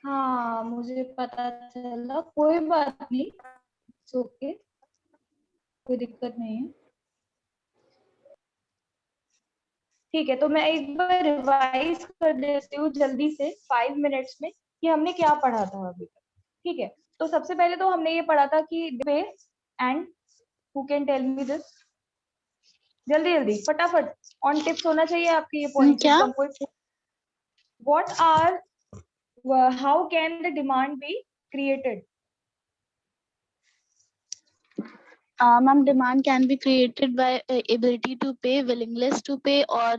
हाँ मुझे पता चला, कोई बात नहीं, ओके, कोई दिक्कत नहीं है। ठीक है, तो मैं एक बार रिवाइज कर देती हूँ जल्दी से 5 मिनट्स में कि हमने क्या पढ़ा था अभी तक। ठीक है, तो सबसे पहले तो हमने ये पढ़ा था कि वे and who can tell me this, जल्दी जल्दी फटाफट, ऑन टिप्स होना चाहिए आपके ये पॉइंट्स क्या? एकदम। कोई what are, how can the demand be created? Ma'am, demand can be created by ability to pay, willingness to pay, or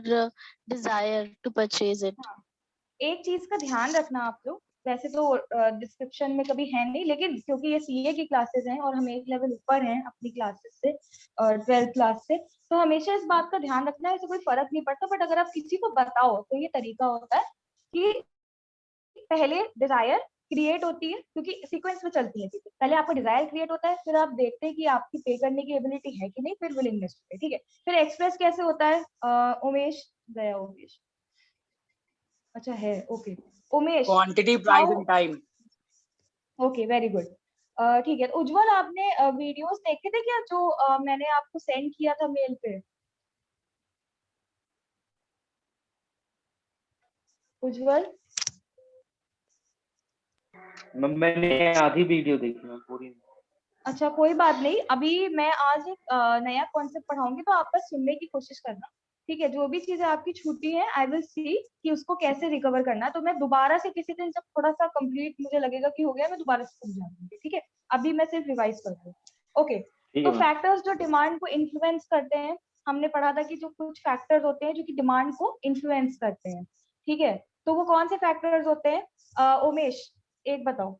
desire to purchase it. हाँ, एक चीज का ध्यान रखना आप लोग, वैसे तो डिस्क्रिप्शन में कभी है नहीं, लेकिन क्योंकि ये सीए की क्लासेस हैं और हम एक लेवल ऊपर हैं अपनी क्लासेस से, 12th क्लास से, तो हमेशा इस बात का ध्यान रखना है, इससे कोई फर्क नहीं पड़ता। बट अगर आप किसी को बताओ तो ये तरीका होता है कि पहले डिजायर क्रिएट होती है, क्योंकि सीक्वेंस में चलती है चीजें, पहले आपका डिजायर क्रिएट होता है, फिर आप देखते हैं कि आपकी पे करने की एबिलिटी है कि नहीं, फिर विलिंगनेस पे, ठीक है, फिर एक्सप्रेस कैसे होता है? उमेश गया, उमेश, अच्छा है, okay, Umesh, quantity, price how, and time. Okay very good. ठीक है, उज्जवल आपने वीडियोस देखे थे क्या जो मैंने आपको सेंड किया था मेल पे? उज्जवल, मैंने आधी वीडियो देखी, मैं पूरी। अच्छा कोई बात नहीं, अभी मैं आज एक नया कॉन्सेप्ट पढ़ाऊंगी, तो आप बस सुनने की कोशिश करना, ठीक है? जो भी चीजें आपकी छूटी है आई विल सी कि उसको कैसे रिकवर करना है, तो मैं दोबारा से किसी दिन जब थोड़ा सा कंप्लीट मुझे लगेगा कि हो गया, मैं दोबारा से समझा दूंगी, ठीक है? अभी मैं सिर्फ रिवाइज कर दूँ, ओके? ठीक तो है मैम। फैक्टर्स जो डिमांड को इन्फ्लुएंस करते हैं, हमने पढ़ा था कि जो कुछ फैक्टर्स होते हैं जो कि डिमांड को इन्फ्लुएंस करते हैं, ठीक है? तो वो कौन से फैक्टर्स होते हैं? उमेश, एक बताओ।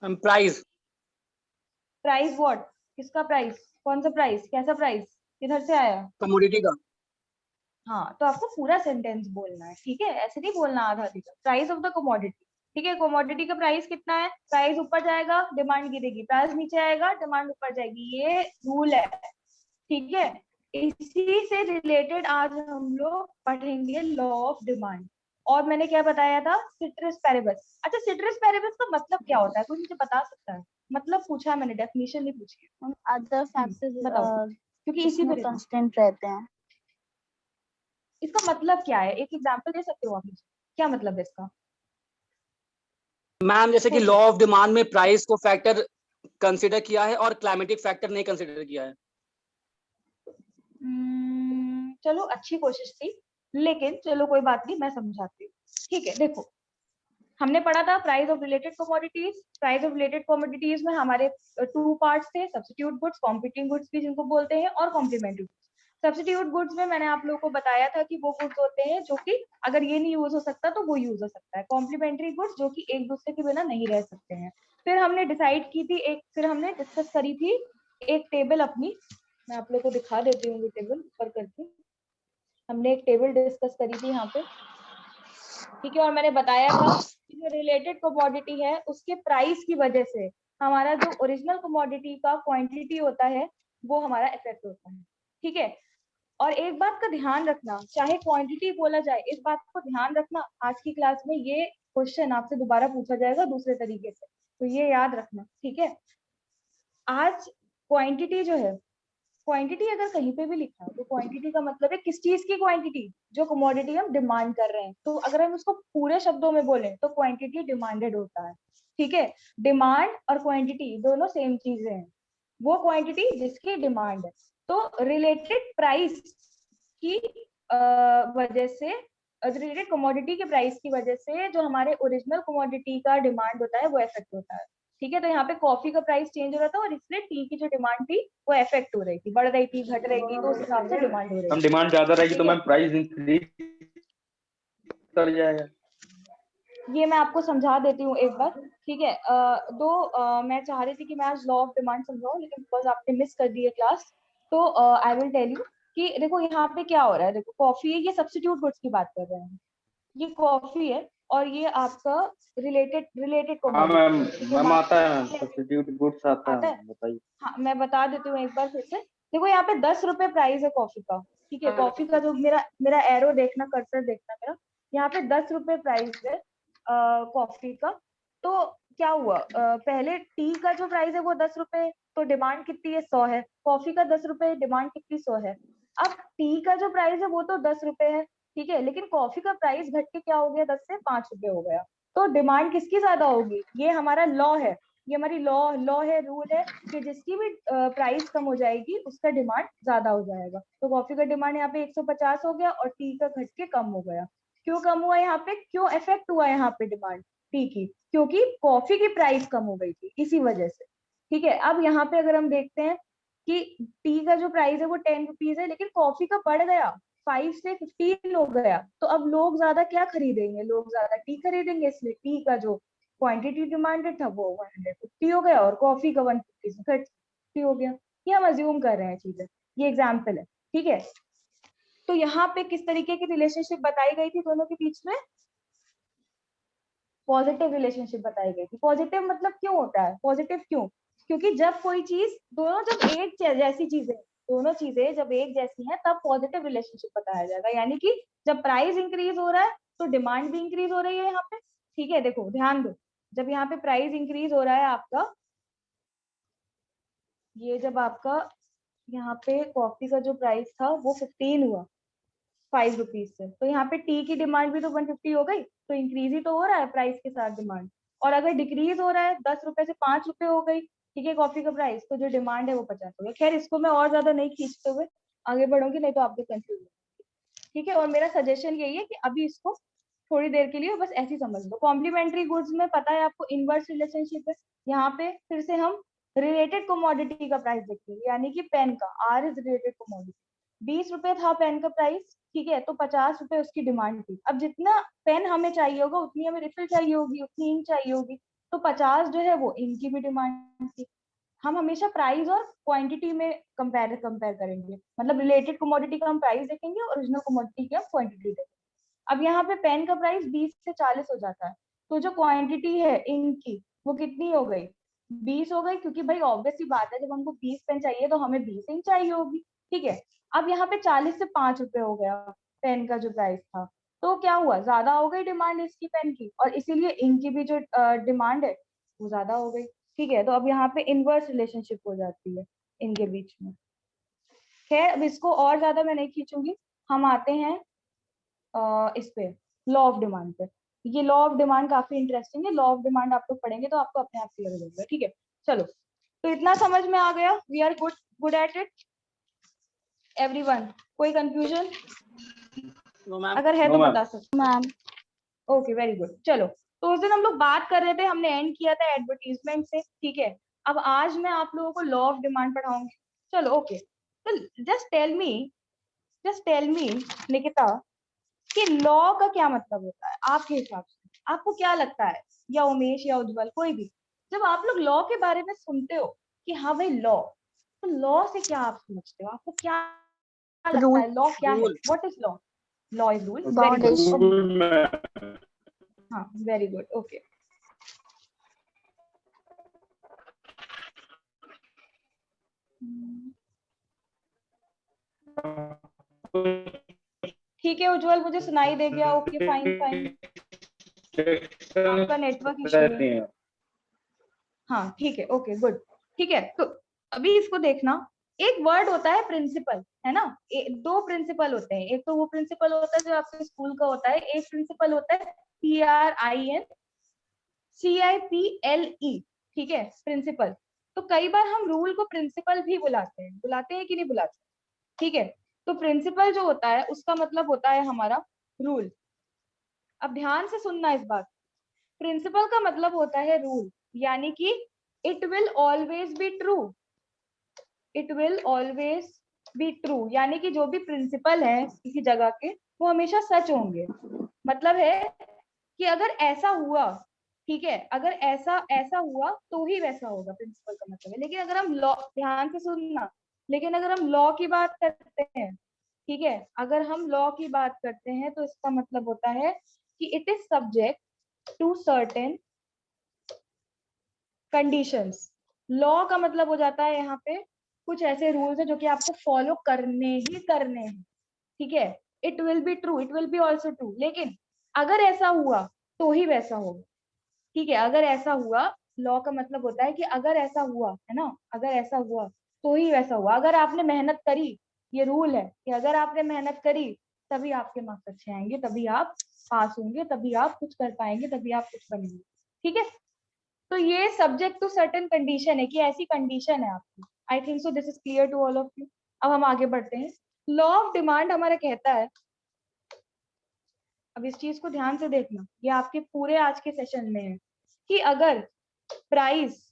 प्राइस। Price what? किसका प्राइस? कौन सा प्राइस? कैसा प्राइस? किधर से आया? कमोडिटी का। हाँ, तो आपको पूरा सेंटेंस बोलना है, ठीक है? ऐसे नहीं बोलना आधा आधी का। प्राइस ऑफ द कमोडिटी, ठीक है? कमोडिटी का प्राइस कितना है? प्राइस ऊपर जाएगा डिमांड गिरेगी, प्राइस नीचे आएगा डिमांड ऊपर जाएगी, ये रूल है, ठीक है? इसी से रिलेटेड आज हम लोग पढ़ेंगे लॉ ऑफ डिमांड। और मैंने क्या बताया था? सिट्रस पैरेबस। अच्छा, सिट्रस पैरेबस का मतलब क्या होता है? कोई मुझे बता सकता है? मतलब पूछा मैंने, डेफिनेशन नहीं पूछी। अदर फैक्टर्स बताओ, क्योंकि इसी जिसमें पे कांस्टेंट रहते हैं। इसका मतलब क्या है? एक एग्जांपल दे सकते हो आप मुझे? क्या मतलब है इसका? मैम जैसे कि लॉ सोचो। ऑफ डिमांड में प्राइस को फैक्टर कंसीडर किया है और क्लाइमेटिक फैक्टर नहीं कंसीडर किया है। चलो अच्छी कोशिश थी, लेकिन चलो कोई बात नहीं, मैं समझाती हूँ, ठीक है? देखो, हमने पढ़ा था price of related commodities. Price of related commodities में हमारे टू पार्ट्स थे, सब्स्टिट्यूट गुड्स, कॉम्पिटिंग गुड्स भी जिनको बोलते हैं, और कॉम्प्लीमेंट्री गुड्स। सब्स्टिट्यूट गुड्स में मैंने आप लोगों को बताया था कि वो गुड्स होते हैं जो कि अगर ये नहीं यूज हो सकता तो वो यूज हो सकता है। कॉम्प्लीमेंट्री गुड्स जो कि एक दूसरे के बिना नहीं रह सकते हैं। फिर हमने डिसाइड की थी एक, फिर हमने डिस्कस करी थी एक टेबल अपनी, मैं आप लोगों को दिखा देती हूँ वो टेबल ऊपर करके। हमने एक टेबल डिस्कस करी थी यहाँ पे, ठीक है? और मैंने बताया था कि जो रिलेटेड कमोडिटी है उसके प्राइस की वजह से हमारा जो ओरिजिनल कमोडिटी का क्वांटिटी होता है वो हमारा इफेक्ट होता है, ठीक है? और एक बात का ध्यान रखना, चाहे क्वांटिटी बोला जाए, इस बात को ध्यान रखना, आज की क्लास में ये क्वेश्चन आपसे दोबारा पूछा जाएगा दूसरे तरीके से, तो ये याद रखना, ठीक है? आज क्वांटिटी जो है, क्वांटिटी अगर कहीं पे भी लिखा है तो क्वांटिटी का मतलब है किस चीज की क्वांटिटी? जो कमोडिटी हम डिमांड कर रहे हैं। तो अगर हम उसको पूरे शब्दों में बोलें तो क्वांटिटी डिमांडेड होता है, ठीक है? डिमांड और क्वांटिटी दोनों सेम चीजें हैं। वो क्वांटिटी जिसकी डिमांड है, तो रिलेटेड प्राइस की वजह से, रिलेटेड कमोडिटी के प्राइस की वजह से जो हमारे ओरिजिनल कमोडिटी का डिमांड होता है वो इफेक्ट होता है, ठीक है? तो यहाँ पे कॉफी का प्राइस चेंज हो रहा था और इसलिए टी की जो डिमांड थी वो इफेक्ट हो रही थी, बढ़ रही थी, घट रही थी, तो उस हिसाब से डिमांड हो रही हम थी, डिमांड ज्यादा रहेगी तो ठीक है? मैम प्राइस इंक्रीज कर जाएगा। ये मैं आपको समझा देती हूँ एक बार, ठीक है? मैं चाह रही थी कि मैं आज लॉ ऑफ डिमांड समझाऊं, लेकिन बिकॉज आपने मिस कर दी है क्लास, तो आई विल टेल यू कि देखो यहाँ पे क्या हो रहा है। देखो, कॉफी है, ये सब्स्टिट्यूट गुड्स की बात कर रहे हैं, ये कॉफी है, और ये आपका रिलेटेड रिलेटेड हाँ मैम, कमोडिटी है, मैम डिमांड आता है मैम, सब्स्टिट्यूट गुड्स आता आता है, है। बताइए। हाँ, मैं बता देती हूँ एक बार फिर से। देखो यहाँ पे 10 रुपए प्राइस है कॉफी का, ठीक है? कॉफी का जो मेरा मेरा एरो देखना, कर्सर देखना मेरा, यहाँ पे 10 रुपए प्राइस है कॉफी का। तो क्या हुआ, पहले टी का जो प्राइस है वो 10 रुपए, तो डिमांड कितनी है 100 है। कॉफी का 10 रुपए, डिमांड कितनी 100 है। अब टी का जो प्राइस है वो तो 10 रुपए है, ठीक है, लेकिन कॉफी का प्राइस घट के क्या हो गया, 10 से 5 रुपए हो गया। तो डिमांड किसकी ज्यादा होगी, ये हमारा लॉ है, ये हमारी लॉ है, रूल है कि जिसकी भी प्राइस कम हो जाएगी उसका डिमांड ज्यादा हो जाएगा। तो कॉफी का डिमांड यहाँ पे 150 हो गया और टी का घट के कम हो गया। क्यों कम हुआ यहाँ पे, क्यों इफेक्ट हुआ यहाँ पे डिमांड टी की, क्योंकि कॉफी की प्राइस कम हो गई थी इसी वजह से, ठीक है। अब यहाँ पे अगर हम देखते हैं कि टी का जो प्राइस है वो 10 रुपीज है, लेकिन कॉफी का बढ़ गया 5 से 15 हो गया, तो अब लोग ज्यादा क्या खरीदेंगे, लोग ज्यादा टी खरीदेंगे, इसलिए टी का जो क्वांटिटी डिमांडेड था वो 150 हो गया और कॉफी का 150 से 30 हो गया। ये हम अज्यूम कर रहे हैं चीजें, ये एग्जाम्पल है, ठीक है। तो यहाँ पे किस तरीके की रिलेशनशिप बताई गई थी दोनों के बीच में, पॉजिटिव रिलेशनशिप बताई गई थी। पॉजिटिव मतलब क्यों होता है पॉजिटिव, क्यों, क्योंकि जब कोई चीज दोनों जब एक जैसी चीजें, दोनों चीजें जब एक जैसी हैं तब पॉजिटिव रिलेशनशिप बताया जाएगा। यानी कि जब प्राइस इंक्रीज हो रहा है तो डिमांड भी इंक्रीज हो रही है यहाँ पे, ठीक है। देखो ध्यान दो, जब यहाँ पे प्राइस इंक्रीज हो रहा है आपका, ये जब आपका यहाँ पे कॉफी का जो प्राइस था वो 15 हुआ 5 रुपीज से, तो यहाँ पे टी की डिमांड भी तो 150 हो गई, तो इंक्रीज ही तो हो रहा है प्राइस के साथ डिमांड। और अगर डिक्रीज हो रहा है 10 रुपए से 5 रुपए हो गई, ठीक है, कॉफी का प्राइस, तो जो डिमांड है वो 50 हो गया। खैर इसको मैं और ज्यादा नहीं खींचते हुए आगे बढ़ूंगी, नहीं तो आप भी कंफ्यूज हो, ठीक है। और मेरा सजेशन यही है कि अभी इसको थोड़ी देर के लिए बस ऐसे ही समझ लो। कॉम्प्लीमेंट्री गुड्स में पता है आपको इनवर्स रिलेशनशिप है। यहाँ पे फिर से हम रिलेटेड कमोडिटी का प्राइस देखेंगे, यानी कि पेन का, आर इज रिलेटेड कमोडिटी। 20 रुपए था पेन का प्राइस, ठीक है, तो 50 रुपए उसकी डिमांड थी। अब जितना पेन हमें चाहिए होगा उतनी हमें रिफिल चाहिए होगी, उतनी इंक चाहिए होगी, तो 50 जो है वो इंक की भी डिमांड थी। हम हमेशा प्राइस और क्वांटिटी में कंपेयर करेंगे, मतलब रिलेटेड कमोडिटी का हम प्राइस देखेंगे, ओरिजिनल कमोडिटी की हम क्वांटिटी देखेंगे। अब यहाँ पे पेन का प्राइस 20 से 40 हो जाता है, तो जो क्वांटिटी है इंक की वो कितनी हो गई, 20 हो गई, क्योंकि भाई ऑब्वियस सी बात है जब हमको 20 पेन चाहिए तो हमें 20 इंक चाहिए होगी, ठीक है। अब यहाँ पे 40 से 5 रुपए हो गया पेन का जो प्राइस था, तो क्या हुआ, ज्यादा हो गई डिमांड इसकी पेन की, और इसीलिए इंक की भी जो डिमांड है वो ज्यादा हो गई, ठीक है। तो अब यहाँ पे इनवर्स रिलेशनशिप हो जाती है इनके बीच में। खैर अब इसको और ज्यादा मैं नहीं खींचूंगी, हम आते हैं इस पे, लॉ ऑफ डिमांड पे। ये लॉ ऑफ डिमांड काफी इंटरेस्टिंग है, लॉ ऑफ डिमांड आप लोग पढ़ेंगे तो आपको अपने आप क्लियर हो जाएगा, ठीक है। चलो, तो इतना समझ में आ गया, we are good at it everyone, कोई कंफ्यूजन नो मैम। अगर है No, तो ma'am. बता सकते, मैम ओके वेरी गुड। चलो, तो उस दिन हम लोग बात कर रहे थे, हमने एंड किया था एडवर्टीजमेंट से, ठीक है। अब आज मैं आप लोगों को लॉ ऑफ डिमांड पढ़ाऊंगी, चलो ओके। तो जस्ट टेल मी निकिता कि लॉ का क्या मतलब होता है आपके हिसाब से, आपको क्या लगता है, या उमेश या उज्जवल कोई भी, जब आप लोग लॉ के बारे में सुनते हो कि हाँ भाई लॉ, तो लॉ से क्या आप समझते हो, आपको क्या लगता रूल है लॉ क्या है, rule what is law, law is rule, very boundation good, Rule में हाँ वेरी गुड, ओके। ठीक है उज्जवल, मुझे सुनाई दे गया, ओके फाइन फाइन, आपका नेटवर्क इशू है, रहती हैं। हाँ ठीक है, ओके गुड, ठीक है। तो अभी इसको देखना, एक वर्ड होता है प्रिंसिपल, है ना, दो प्रिंसिपल होते हैं, एक तो वो प्रिंसिपल होता है जो आपके स्कूल का होता है, एक प्रिंसिपल होता है PRINCIPLE, ठीक है, प्रिंसिपल। तो कई बार हम रूल को प्रिंसिपल भी बुलाते हैं कि नहीं बुलाते, ठीक है। तो प्रिंसिपल जो होता है उसका मतलब होता है हमारा रूल। अब ध्यान से सुनना इस बात, प्रिंसिपल का मतलब होता है रूल, यानी कि it will always be true, it will always be true, यानी कि जो भी प्रिंसिपल है किसी जगह के वो हमेशा सच होंगे। मतलब है कि अगर ऐसा हुआ, ठीक है, अगर ऐसा ऐसा हुआ तो ही वैसा होगा, प्रिंसिपल का मतलब है। लेकिन अगर हम लॉ, ध्यान से सुनना, लेकिन अगर हम लॉ की बात करते हैं, ठीक है, अगर हम लॉ की बात करते हैं तो इसका मतलब होता है कि it is subject to certain conditions. Law का मतलब हो जाता है यहाँ पे कुछ ऐसे रूल्स है जो कि आपको फॉलो करने ही करने हैं, ठीक है। It will be true, it will be also true, लेकिन अगर ऐसा हुआ तो ही वैसा होगा, ठीक है। अगर ऐसा हुआ, लॉ का मतलब होता है कि अगर ऐसा हुआ, है ना, अगर ऐसा हुआ तो ही वैसा हुआ। अगर आपने मेहनत करी, ये रूल है कि अगर आपने मेहनत करी तभी आपके मार्क्स अच्छे आएंगे, तभी आप पास होंगे, तभी आप कुछ कर पाएंगे, तभी आप कुछ बनेंगे, ठीक है। तो ये सब्जेक्ट टू सर्टेन कंडीशन है कि ऐसी कंडीशन है आपकी। I think so this is clear to all of you. अब हम आगे बढ़ते हैं। लॉ ऑफ डिमांड हमारा कहता है, अब इस चीज को ध्यान से देखना, ये आपके पूरे आज के सेशन में है, कि अगर प्राइस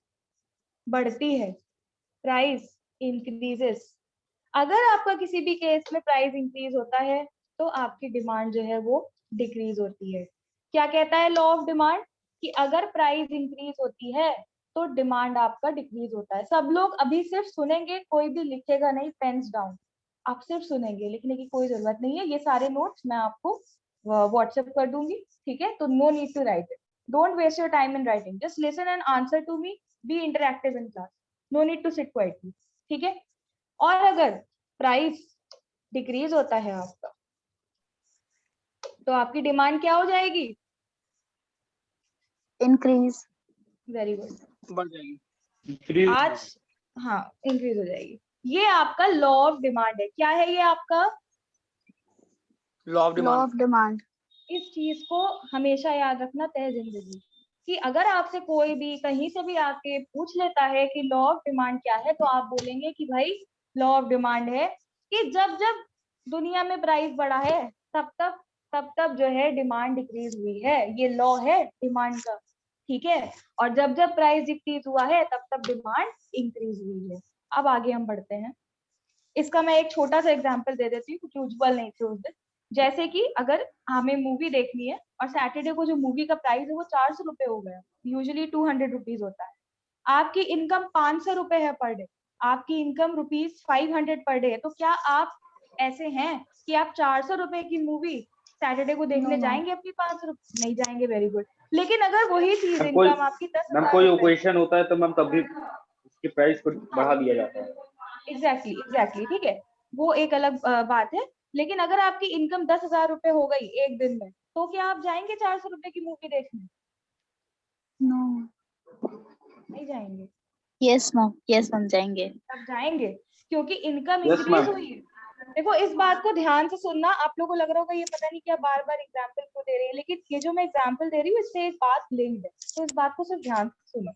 बढ़ती है, प्राइस इंक्रीजेस, अगर आपका किसी भी केस में प्राइस इंक्रीज होता है तो आपकी डिमांड जो है वो डिक्रीज होती है। क्या कहता है लॉ ऑफ डिमांड, कि अगर प्राइस इंक्रीज होती है तो डिमांड आपका डिक्रीज होता है। सब लोग अभी सिर्फ सुनेंगे, कोई भी लिखेगा नहीं, पेन्स डाउन, आप सिर्फ सुनेंगे, लिखने की कोई जरूरत नहीं है। ये सारे नोट्स मैं आपको व्हाट्सएप कर दूंगी, ठीक है। तो no need to write it, don't waste your time in writing, just listen and answer to me, be interactive in class, no need to sit quietly, ठीक है। और अगर प्राइस डिक्रीज होता है आपका तो आपकी डिमांड क्या हो जाएगी? इंक्रीज। वेरी गुड, बढ़ जाएगी। Increase. आज हाँ इंक्रीज हो जाएगी। ये आपका लॉ ऑफ डिमांड है। क्या है ये आपका? Law of law demand. Of demand. इस चीज को हमेशा याद रखना तय जिंदगी, कि अगर आपसे कोई भी कहीं से भी आके पूछ लेता है कि लॉ ऑफ डिमांड क्या है, तो आप बोलेंगे कि भाई लॉ ऑफ डिमांड है कि जब जब दुनिया में प्राइस बढ़ा है तब तब जो है डिमांड डिक्रीज हुई है। ये लॉ है डिमांड का, ठीक है। और जब जब प्राइस डिक्रीज हुआ है तब डिमांड इंक्रीज हुई है। अब आगे हम बढ़ते हैं। इसका मैं एक छोटा सा एग्जांपल दे देती हूँ, कुछ यूजुअल नहीं थे उस दिन। जैसे कि अगर हमें मूवी देखनी है और सैटरडे को जो मूवी का प्राइस है वो 400 रुपए हो गया, यूजुअली 200 रुपीज होता है। आपकी इनकम 500 रुपए है पर डे, आपकी इनकम ₹500 पर डे है, तो क्या आप ऐसे हैं कि आप 400 रुपए की मूवी सैटरडे को देखने No, जाएंगे अपनी 500 रुपए? नहीं जाएंगे, वेरी गुड। लेकिन अगर वही चीज मैम कोई इनकम आपकी मैम 10,000 कोई रुपए, ओकेशन होता है तो मैम तभी उसकी प्राइस को बढ़ा दिया जाता है। एग्जैक्टली, ठीक है, वो एक अलग बात है। लेकिन अगर आपकी इनकम 10,000 रुपए हो गई एक दिन में, तो क्या आप जाएंगे 400 रुपए की मूवी देखने? no. नहीं जाएंगे। Yes, ma'am, जाएंगे। अब जाएंगे क्योंकि इनकम यस इंक्रीज मैम। हुई है। देखो इस बात को ध्यान से सुनना, आप लोगों को लग रहा होगा ये पता नहीं क्या बार बार एग्जाम्पल क्यों दे रही है, लेकिन ये जो मैं एग्जाम्पल दे रही हूँ इससे एक बात लिंक्ड है, तो इस बात को सिर्फ ध्यान से सुनो,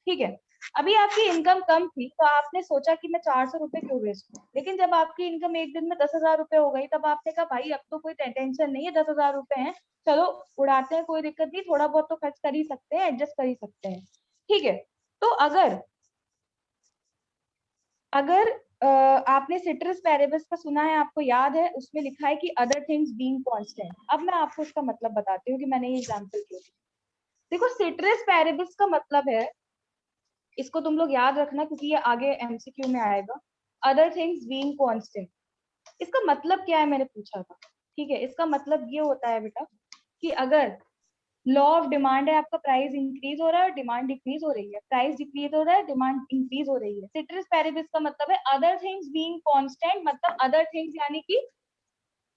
ठीक है। अभी आपकी इनकम कम थी तो आपने सोचा कि मैं 400 रुपए क्यों वेस्ट करूं, लेकिन जब आपकी इनकम एक दिन में 10,000 रुपए हो गई, तब आपने कहा भाई अब तो कोई टेंशन नहीं है, 10,000 रुपए हैं, चलो उड़ाते हैं, कोई दिक्कत नहीं, थोड़ा बहुत तो खर्च कर ही सकते हैं, एडजस्ट कर ही सकते हैं, ठीक है। तो अगर आपने सिट्रस पैरेबस का सुना है, आपको याद है, उसमें लिखा है कि अदर थिंग्स बीइंग कांस्टेंट। अब मैं आपको उसका मतलब बताती हूँ कि मैंने ये एग्जांपल क्यों दी। देखो सिट्रस पैरेबस का मतलब है, इसको तुम लोग याद रखना क्योंकि ये आगे एमसीक्यू में आएगा, अदर थिंग्स बीइंग कांस्टेंट। इसका मतलब क्या है मैंने पूछा था, ठीक है। इसका मतलब ये होता है बेटा कि अगर लॉ ऑफ डिमांड है, आपका प्राइस इंक्रीज हो रहा है और डिमांड डिक्रीज हो रही है, प्राइस डिक्रीज हो रहा है, डिमांड इंक्रीज हो रही है। सिट्रस पैरेबिस का मतलब है अदर थिंग्स बीइंग कांस्टेंट, मतलब अदर थिंग्स यानी कि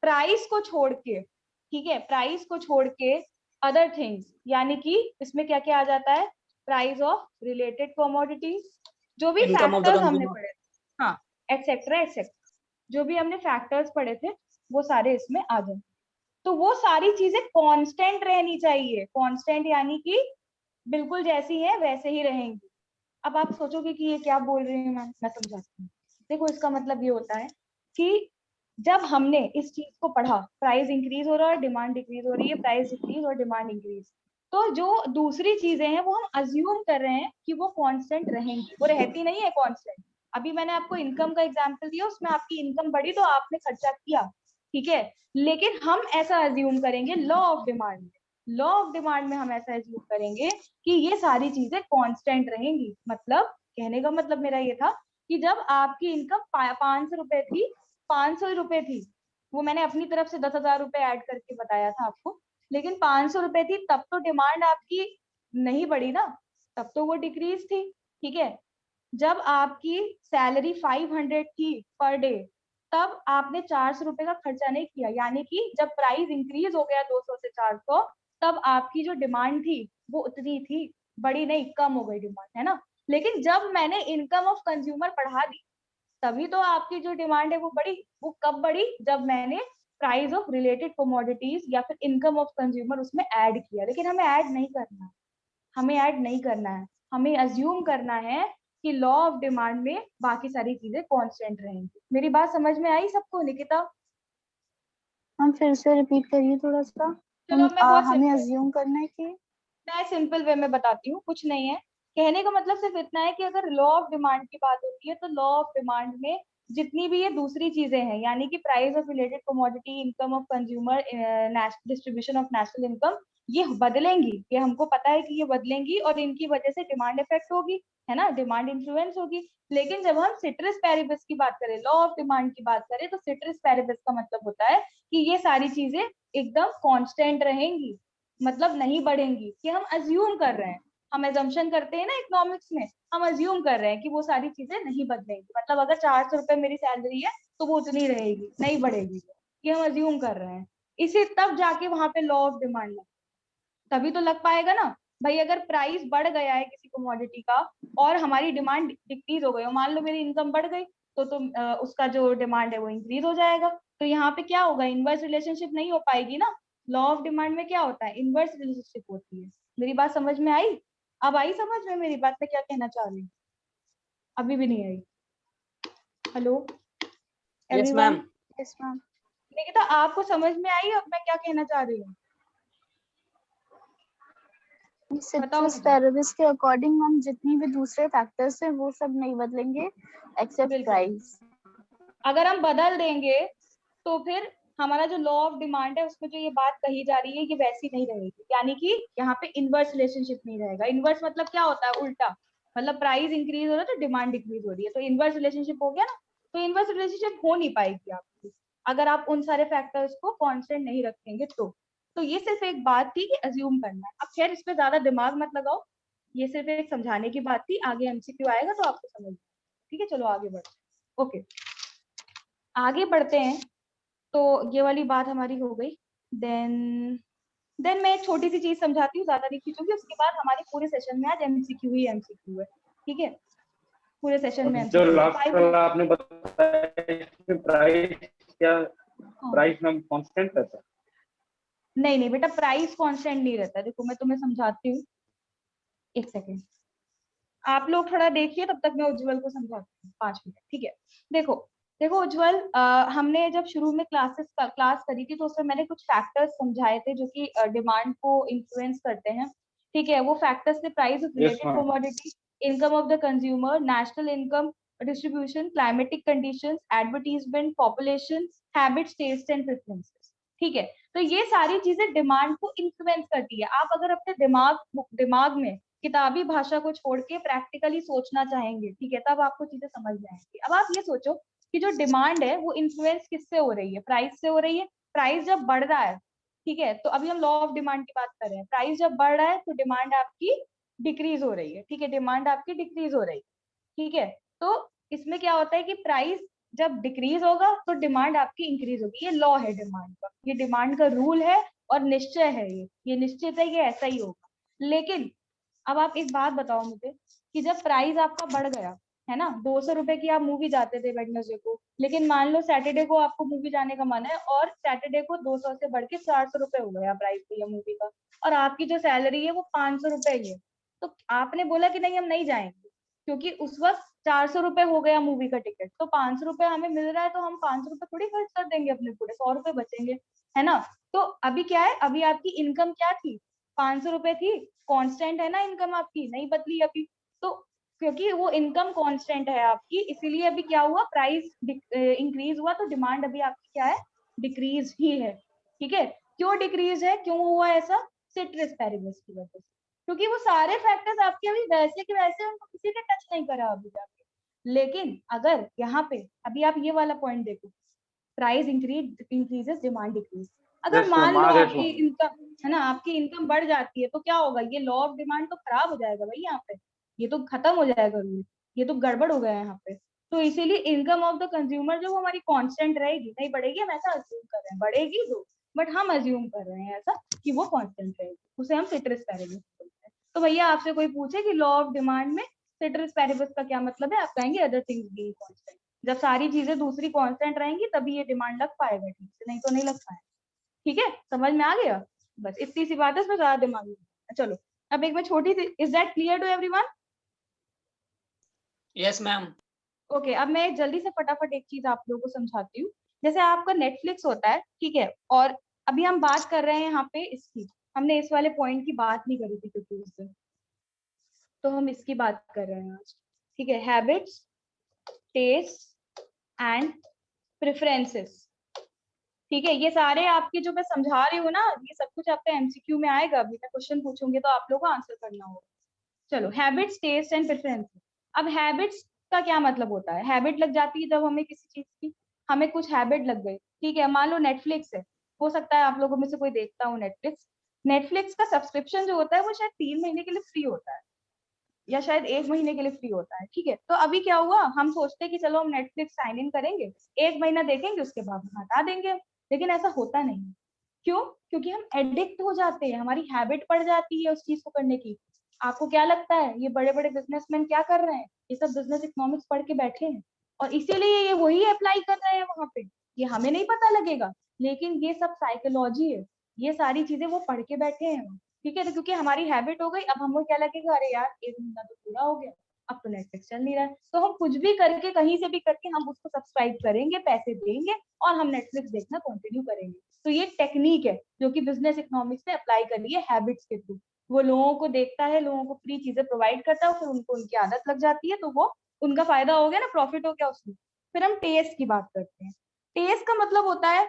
प्राइस को छोड़ के, ठीक है, प्राइस को छोड़ के अदर थिंग्स, यानी कि इसमें क्या क्या आ जाता है, प्राइस ऑफ रिलेटेड कमोडिटीज, जो भी इनकम ऑफ द फैक्टर्स हमने कंज्यूमर। पढ़े, हाँ, एक्सेट्रा एक्सेट्रा, जो भी हमने फैक्टर्स पढ़े थे वो सारे इसमें आ जाए। तो वो सारी चीजें कांस्टेंट रहनी चाहिए, कांस्टेंट यानी कि बिल्कुल जैसी है वैसे ही रहेंगी। अब आप सोचोगे कि ये क्या बोल रही हूँ मैं समझाती हूँ। देखो इसका मतलब ये होता है कि जब हमने इस चीज को पढ़ा, प्राइस इंक्रीज हो रहा है, डिमांड डिक्रीज हो रही है, प्राइस डिक्रीज और डिमांड इंक्रीज, तो जो दूसरी चीजें हैं वो हम अज्यूम कर रहे हैं कि वो कांस्टेंट रहेंगी, वो रहती नहीं है कांस्टेंट। अभी मैंने आपको इनकम का एग्जांपल दिया, उसमें आपकी इनकम बढ़ी तो आपने खर्चा किया, ठीक है, लेकिन हम ऐसा अज्यूम करेंगे लॉ ऑफ डिमांड में, लॉ ऑफ डिमांड में हम ऐसा अज्यूम करेंगे कि ये सारी चीजें कांस्टेंट रहेंगी। मतलब कहने का मतलब मेरा ये था कि जब आपकी इनकम 500 रुपए थी, 500 रुपए थी, वो मैंने अपनी तरफ से 10,000 रुपए ऐड करके बताया था आपको, लेकिन 500 रुपए थी तब तो डिमांड आपकी नहीं बढ़ी ना, तब तो वो डिक्रीज थी, ठीक है। जब आपकी सैलरी 500 थी पर डे, तब आपने 400 रुपए का खर्चा नहीं किया, यानी कि जब प्राइस इंक्रीज हो गया 200 से 400, तब आपकी जो डिमांड थी वो उतनी थी, बड़ी नहीं, कम हो गई डिमांड, है ना। लेकिन जब मैंने इनकम ऑफ कंज्यूमर बढ़ा दी, तभी तो आपकी जो डिमांड है वो बढ़ी। वो कब बढ़ी? जब मैंने प्राइस ऑफ रिलेटेड कमोडिटीज या फिर इनकम ऑफ कंज्यूमर उसमें ऐड किया। लेकिन हमें ऐड नहीं करना है, हमें ऐड नहीं करना है, हमें अज्यूम करना है कि लॉ ऑफ डिमांड में बाकी सारी चीजें कांस्टेंट रहेंगी। मेरी बात समझ में आई सबको? निकिता, हम फिर से रिपीट करिए थोड़ा सा। चलो मैं बहुत हमें सिंपल, अज्यूम करना है कि मैं सिंपल वे में बताती हूँ, कुछ नहीं है। कहने का मतलब सिर्फ इतना है कि अगर लॉ ऑफ डिमांड की बात होती है तो लॉ ऑफ डिमांड में जितनी भी ये दूसरी चीजें हैं, यानी कि price of related commodity, income of consumer, distribution of national income, ये बदलेंगी, ये हमको पता है कि ये बदलेंगी और इनकी वजह से डिमांड इफेक्ट होगी, है ना, डिमांड इन्फ्लुएंस होगी। लेकिन जब हम सिट्रस पैरिबस की बात करें, लॉ ऑफ डिमांड की बात करें, तो सिट्रस पैरिबस का मतलब होता है कि ये सारी चीजें एकदम कांस्टेंट रहेंगी, मतलब नहीं बढ़ेंगी। कि हम अज्यूम कर रहे हैं, हम एजम्पशन करते हैं ना इकोनॉमिक्स में, हम अज्यूम कर रहे हैं कि वो सारी चीजें नहीं बदलेंगी। मतलब अगर 400 रुपए मेरी सैलरी है तो वो उतनी रहेगी, नहीं बढ़ेगी, ये हम अज्यूम कर रहे हैं। इसी तब जाके वहां पे लॉ ऑफ डिमांड लग, तभी तो लग पाएगा ना भाई। अगर प्राइस बढ़ गया है किसी कमोडिटी का और हमारी डिमांड डिक्रीज हो गई, मान लो मेरी इनकम बढ़ गई, तो उसका जो डिमांड है वो इंक्रीज हो जाएगा। तो यहाँ पे क्या होगा? इनवर्स रिलेशनशिप नहीं हो पाएगी ना। लॉ ऑफ डिमांड में क्या होता है? इनवर्स रिलेशनशिप होती है। मेरी बात समझ में आई? अब आई समझ में मेरी बात? मैं क्या कहना चाह रही हूँ? अभी भी नहीं आई? Hello yes everyone? Ma'am. Yes ma'am. Nikita, आपको समझ में आई अब मैं क्या कहना चाह रही हूँ? बताओ सिट्रस मुझे। पैरेबस के अकॉर्डिंग हम जितनी भी दूसरे फैक्टर्स हैं वो सब नहीं बदलेंगे एक्सेप्ट बिल्कुल, प्राइस। अगर हम बदल देंगे तो फिर हमारा जो लॉ ऑफ डिमांड है उसमें जो ये बात कही जा रही है ये वैसी नहीं रहेगी, यानी कि यहाँ पे इनवर्स रिलेशनशिप नहीं रहेगा। इनवर्स मतलब क्या होता है? उल्टा, मतलब प्राइस इंक्रीज हो रहा है तो डिमांड डिक्रीज हो रही है, तो इनवर्स रिलेशनशिप हो गया ना। तो इनवर्स रिलेशनशिप हो नहीं पाएगी आपकी अगर आप उन सारे फैक्टर्स को कांस्टेंट नहीं रखेंगे। तो ये सिर्फ एक बात थी कि अज्यूम करना है। अब खैर इस पे ज्यादा दिमाग मत लगाओ, ये सिर्फ एक समझाने की बात थी, आगे एमसीक्यू आएगा तो आपको समझ में आएगा। ठीक है, चलो आगे बढ़ते। ओके, आगे बढ़ते हैं। तो ये वाली बात हमारी हो गई। देन मैं एक छोटी सी चीज समझाती हूँ, ज्यादा नहीं खींचूंगी, उसके बाद हमारे पूरे सेशन में आज एमसीक्यू ही एमसीक्यू है। ठीक है, पूरे सेशन में जो एमसीक्यू लास्ट वाला आपने बताया इसमें प्राइस क्या, प्राइस में कांस्टेंट रहता है? नहीं नहीं बेटा, प्राइस कांस्टेंट नहीं रहता। देखो मैं तुम्हें समझाती हूँ, एक सेकेंड आप लोग थोड़ा देखिए, तब तक मैं उज्जवल को समझाती हूँ 5 मिनट। ठीक है, देखो देखो उज्जवल, हमने जब शुरू में क्लास करी थी तो उसमें मैंने कुछ फैक्टर्स समझाए थे जो कि डिमांड को इन्फ्लुएंस करते हैं। ठीक है, वो फैक्टर्स थे price of yes related ma'am. Commodity, income of the consumer, national income distribution, climatic conditions, advertisement, population, habits, taste and preferences. ठीक है, तो ये सारी चीजें डिमांड को इन्फ्लुएंस करती है। आप अगर अपने दिमाग में किताबी भाषा को छोड़ के प्रैक्टिकली सोचना चाहेंगे, ठीक है, तब आपको चीजें समझ में आएंगी। अब आप ये सोचो कि जो डिमांड है वो इन्फ्लुएंस किससे हो रही है? प्राइस से हो रही है। प्राइस जब बढ़ रहा है, ठीक है, तो अभी हम लॉ ऑफ डिमांड की बात कर रहे हैं, प्राइस जब बढ़ रहा है तो डिमांड आपकी डिक्रीज हो रही है। ठीक है, डिमांड आपकी डिक्रीज हो रही है। ठीक है, तो इसमें क्या होता है कि प्राइस जब डिक्रीज होगा तो डिमांड आपकी इंक्रीज होगी। ये लॉ है डिमांड का, ये डिमांड का रूल है और निश्चय है, ये निश्चित है, ये ऐसा ही होगा। लेकिन अब आप एक बात बताओ मुझे कि जब प्राइस आपका बढ़ गया, है ना, 200 रुपए की आप मूवी जाते थे वेडनेसडे को, लेकिन मान लो सैटरडे को आपको मूवी जाने का मन है और सैटरडे को 200 से बढ़ के 400 रुपए हो गया प्राइस भैया मूवी का, और आपकी जो सैलरी है वो 500 रुपए ही है। तो आपने बोला कि नहीं हम नहीं जाएंगे, क्योंकि उस वक्त 400 रुपए हो गया मूवी का टिकट, तो 500 रुपए हमें मिल रहा है तो हम 500 रुपए थोड़ी खर्च कर देंगे, अपने पूरे 100 रुपए बचेंगे, है ना। तो अभी क्या है, अभी आपकी इनकम क्या थी? 500 रुपए थी। कांस्टेंट है ना इनकम आपकी, नहीं बदली अभी। तो क्योंकि वो इनकम कांस्टेंट है आपकी, इसीलिए अभी क्या हुआ, प्राइस इंक्रीज हुआ, तो डिमांड अभी आपकी क्या है? डिक्रीज ही है। ठीक है, क्यों डिक्रीज है, क्यों हुआ ऐसा? सिट्रस पैरिबस की वजह से, क्योंकि वो सारे फैक्टर्स आपके अभी वैसे के वैसे, उनको किसी ने टच नहीं करा अभी जाके। लेकिन अगर यहाँ पे अभी आप ये वाला पॉइंट देखो, प्राइस इंक्रीजेस, डिमांड डिक्रीज। अगर यस मान मैम, लो आगे आपकी इनकम, है ना, आपकी इनकम बढ़ जाती है तो क्या होगा? ये लॉ ऑफ डिमांड तो खराब हो जाएगा भाई, यहाँ पे ये तो खत्म हो जाएगा रूल, ये तो गड़बड़ हो गया यहाँ पे। तो इसीलिए इनकम ऑफ द कंज्यूमर जो हमारी कांस्टेंट रहेगी, नहीं बढ़ेगी, हम ऐसा अज्यूम कर रहे हैं, बढ़ेगी तो, बट हम अज्यूम कर रहे हैं ऐसा कि वो कांस्टेंट रहेगी, उसे हम सिट्रस पैरेबस बोलते हैं। तो भैया आपसे कोई पूछे कि लॉ ऑफ डिमांड में सिट्रस पैरेबस का क्या मतलब है, आप कहेंगे अदर थिंग्स बीइंग कांस्टेंट। जब सारी चीजें दूसरी कांस्टेंट रहेंगी तभी ये डिमांड लग पाएगा ठीक से, नहीं तो नहीं लग पाएगा। ठीक है, समझ में आ गया? बस इतनी सी बात है, इसमें ज्यादा दिमाग नहीं। चलो अब एक मैं छोटी सी, is that clear to everyone? Yes ma'am. Okay, अब मैं जल्दी से फटाफट एक चीज आप लोगों को समझाती हूँ। जैसे आपका नेटफ्लिक्स होता है, ठीक है, और अभी हम बात कर रहे हैं यहाँ पे इसकी, हमने इस वाले पॉइंट की बात नहीं करी थी क्योंकि उस दिन, तो हम इसकी बात कर रहे हैं आज। ठीक है, हैबिट्स, टेस्ट एंड प्रेफरेंसेस। ठीक है, ये सारे आपके जो मैं समझा रही हूँ ना, ये सब कुछ आपका एमसीक्यू में आएगा। अभी मैं क्वेश्चन पूछूंगी तो आप लोगों को आंसर करना होगा। चलो, हैबिट्स, टेस्ट एंड प्रेफरेंसेस। अब हैबिट्स का क्या मतलब होता है? हैबिट लग जाती है जब हमें किसी चीज की, हमें कुछ हैबिट लग गई। ठीक है, मान लो नेटफ्लिक्स है, हो सकता है आप लोगों में से कोई देखता हो नेटफ्लिक्स। नेटफ्लिक्स का सब्सक्रिप्शन जो होता है वो शायद 3 महीने के लिए फ्री होता है, या शायद 1 महीने के लिए फ्री होता है। ठीक है, तो अभी क्या हुआ, हम सोचते हैं कि चलो हम नेटफ्लिक्स साइन इन करेंगे, 1 महीना देखेंगे, उसके बाद हम हटा देंगे, लेकिन ऐसा होता नहीं। क्यों? क्योंकि हम एडिक्ट हो जाते हैं, हमारी हैबिट पड़ जाती है उस चीज को करने की। आपको क्या लगता है ये बड़े बड़े बिजनेसमैन क्या कर रहे हैं? ये सब बिजनेस इकोनॉमिक्स पढ़ के बैठे हैं और इसीलिए ये वही अप्लाई कर रहे हैं वहां पे। ये हमें नहीं पता लगेगा, लेकिन ये सब साइकोलॉजी है, ये सारी चीजें वो पढ़ के बैठे हैं। ठीक है, तो क्योंकि हमारी हैबिट हो गई, अब हमको क्या लगेगा, अरे यार 1 महीना तो पूरा हो गया, अब तो नेटफ्लिक्स चल नहीं रहा है, तो हम कुछ भी करके, कहीं से भी करके हम उसको सब्सक्राइब करेंगे, पैसे देंगे और हम नेटफ्लिक्स देखना कंटिन्यू करेंगे। तो ये टेक्निक है जो कि बिजनेस इकोनॉमिक्स ने अप्लाई करी है हैबिट्स के थ्रू। वो लोगों को देखता है, लोगों को फ्री चीजें प्रोवाइड करता है, फिर उनको उनकी आदत लग जाती है, तो वो उनका फायदा हो गया ना, प्रॉफिट हो गया उसमें। फिर हम टेस्ट की बात करते हैं। टेस्ट का मतलब होता है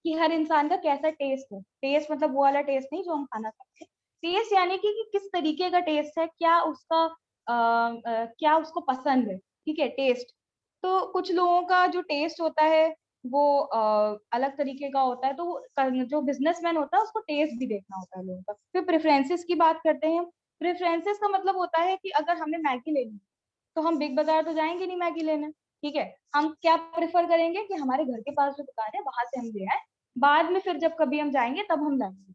कि हर इंसान का कैसा टेस्ट है। टेस्ट मतलब वो वाला टेस्ट नहीं जो हम खाना खाते हैं, टेस्ट यानी कि किस तरीके का टेस्ट है, क्या उसका क्या उसको पसंद है। ठीक है, टेस्ट। तो कुछ लोगों का जो टेस्ट होता है वो अलग तरीके का होता है, तो जो बिजनेसमैन होता है उसको टेस्ट भी देखना होता है लोगों का। फिर प्रेफरेंसेस की बात करते हैं। प्रेफरेंसेस का मतलब होता है कि अगर हमने मैगी लेनी तो हम बिग बाजार तो जाएंगे नहीं मैगी लेने। ठीक है, हम क्या प्रेफर करेंगे कि हमारे घर के पास जो दुकान है वहां से हम ले आए, बाद में फिर जब कभी हम जाएंगे तब हम लाएंगे।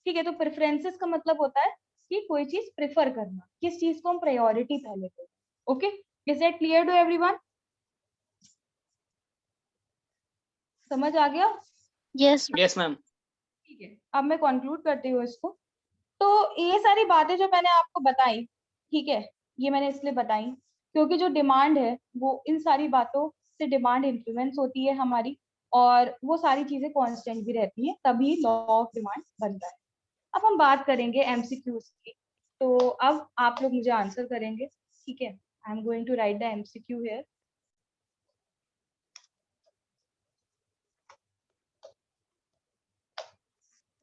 ठीक है, तो प्रेफरेंसेस का मतलब होता है कि कोई चीज प्रेफर करना, किस चीज को हम प्रायोरिटी पहले दें। Okay, is that clear to everyone? समझ आ गया? Yes. Yes ma'am. ठीक है, अब मैं कंक्लूड करती हूँ इसको। तो ये सारी बातें जो मैंने आपको बताई, ठीक है, ये मैंने इसलिए बताई क्योंकि जो डिमांड है वो इन सारी बातों से डिमांड इन्फ्लुएंस होती है हमारी, और वो सारी चीजें कांस्टेंट भी रहती हैं, तभी लॉ ऑफ डिमांड बनता है। अब हम बात करेंगे एमसीक्यूज की। तो अब आप लोग मुझे आंसर करेंगे। ठीक है, I am going to write the MCQ here.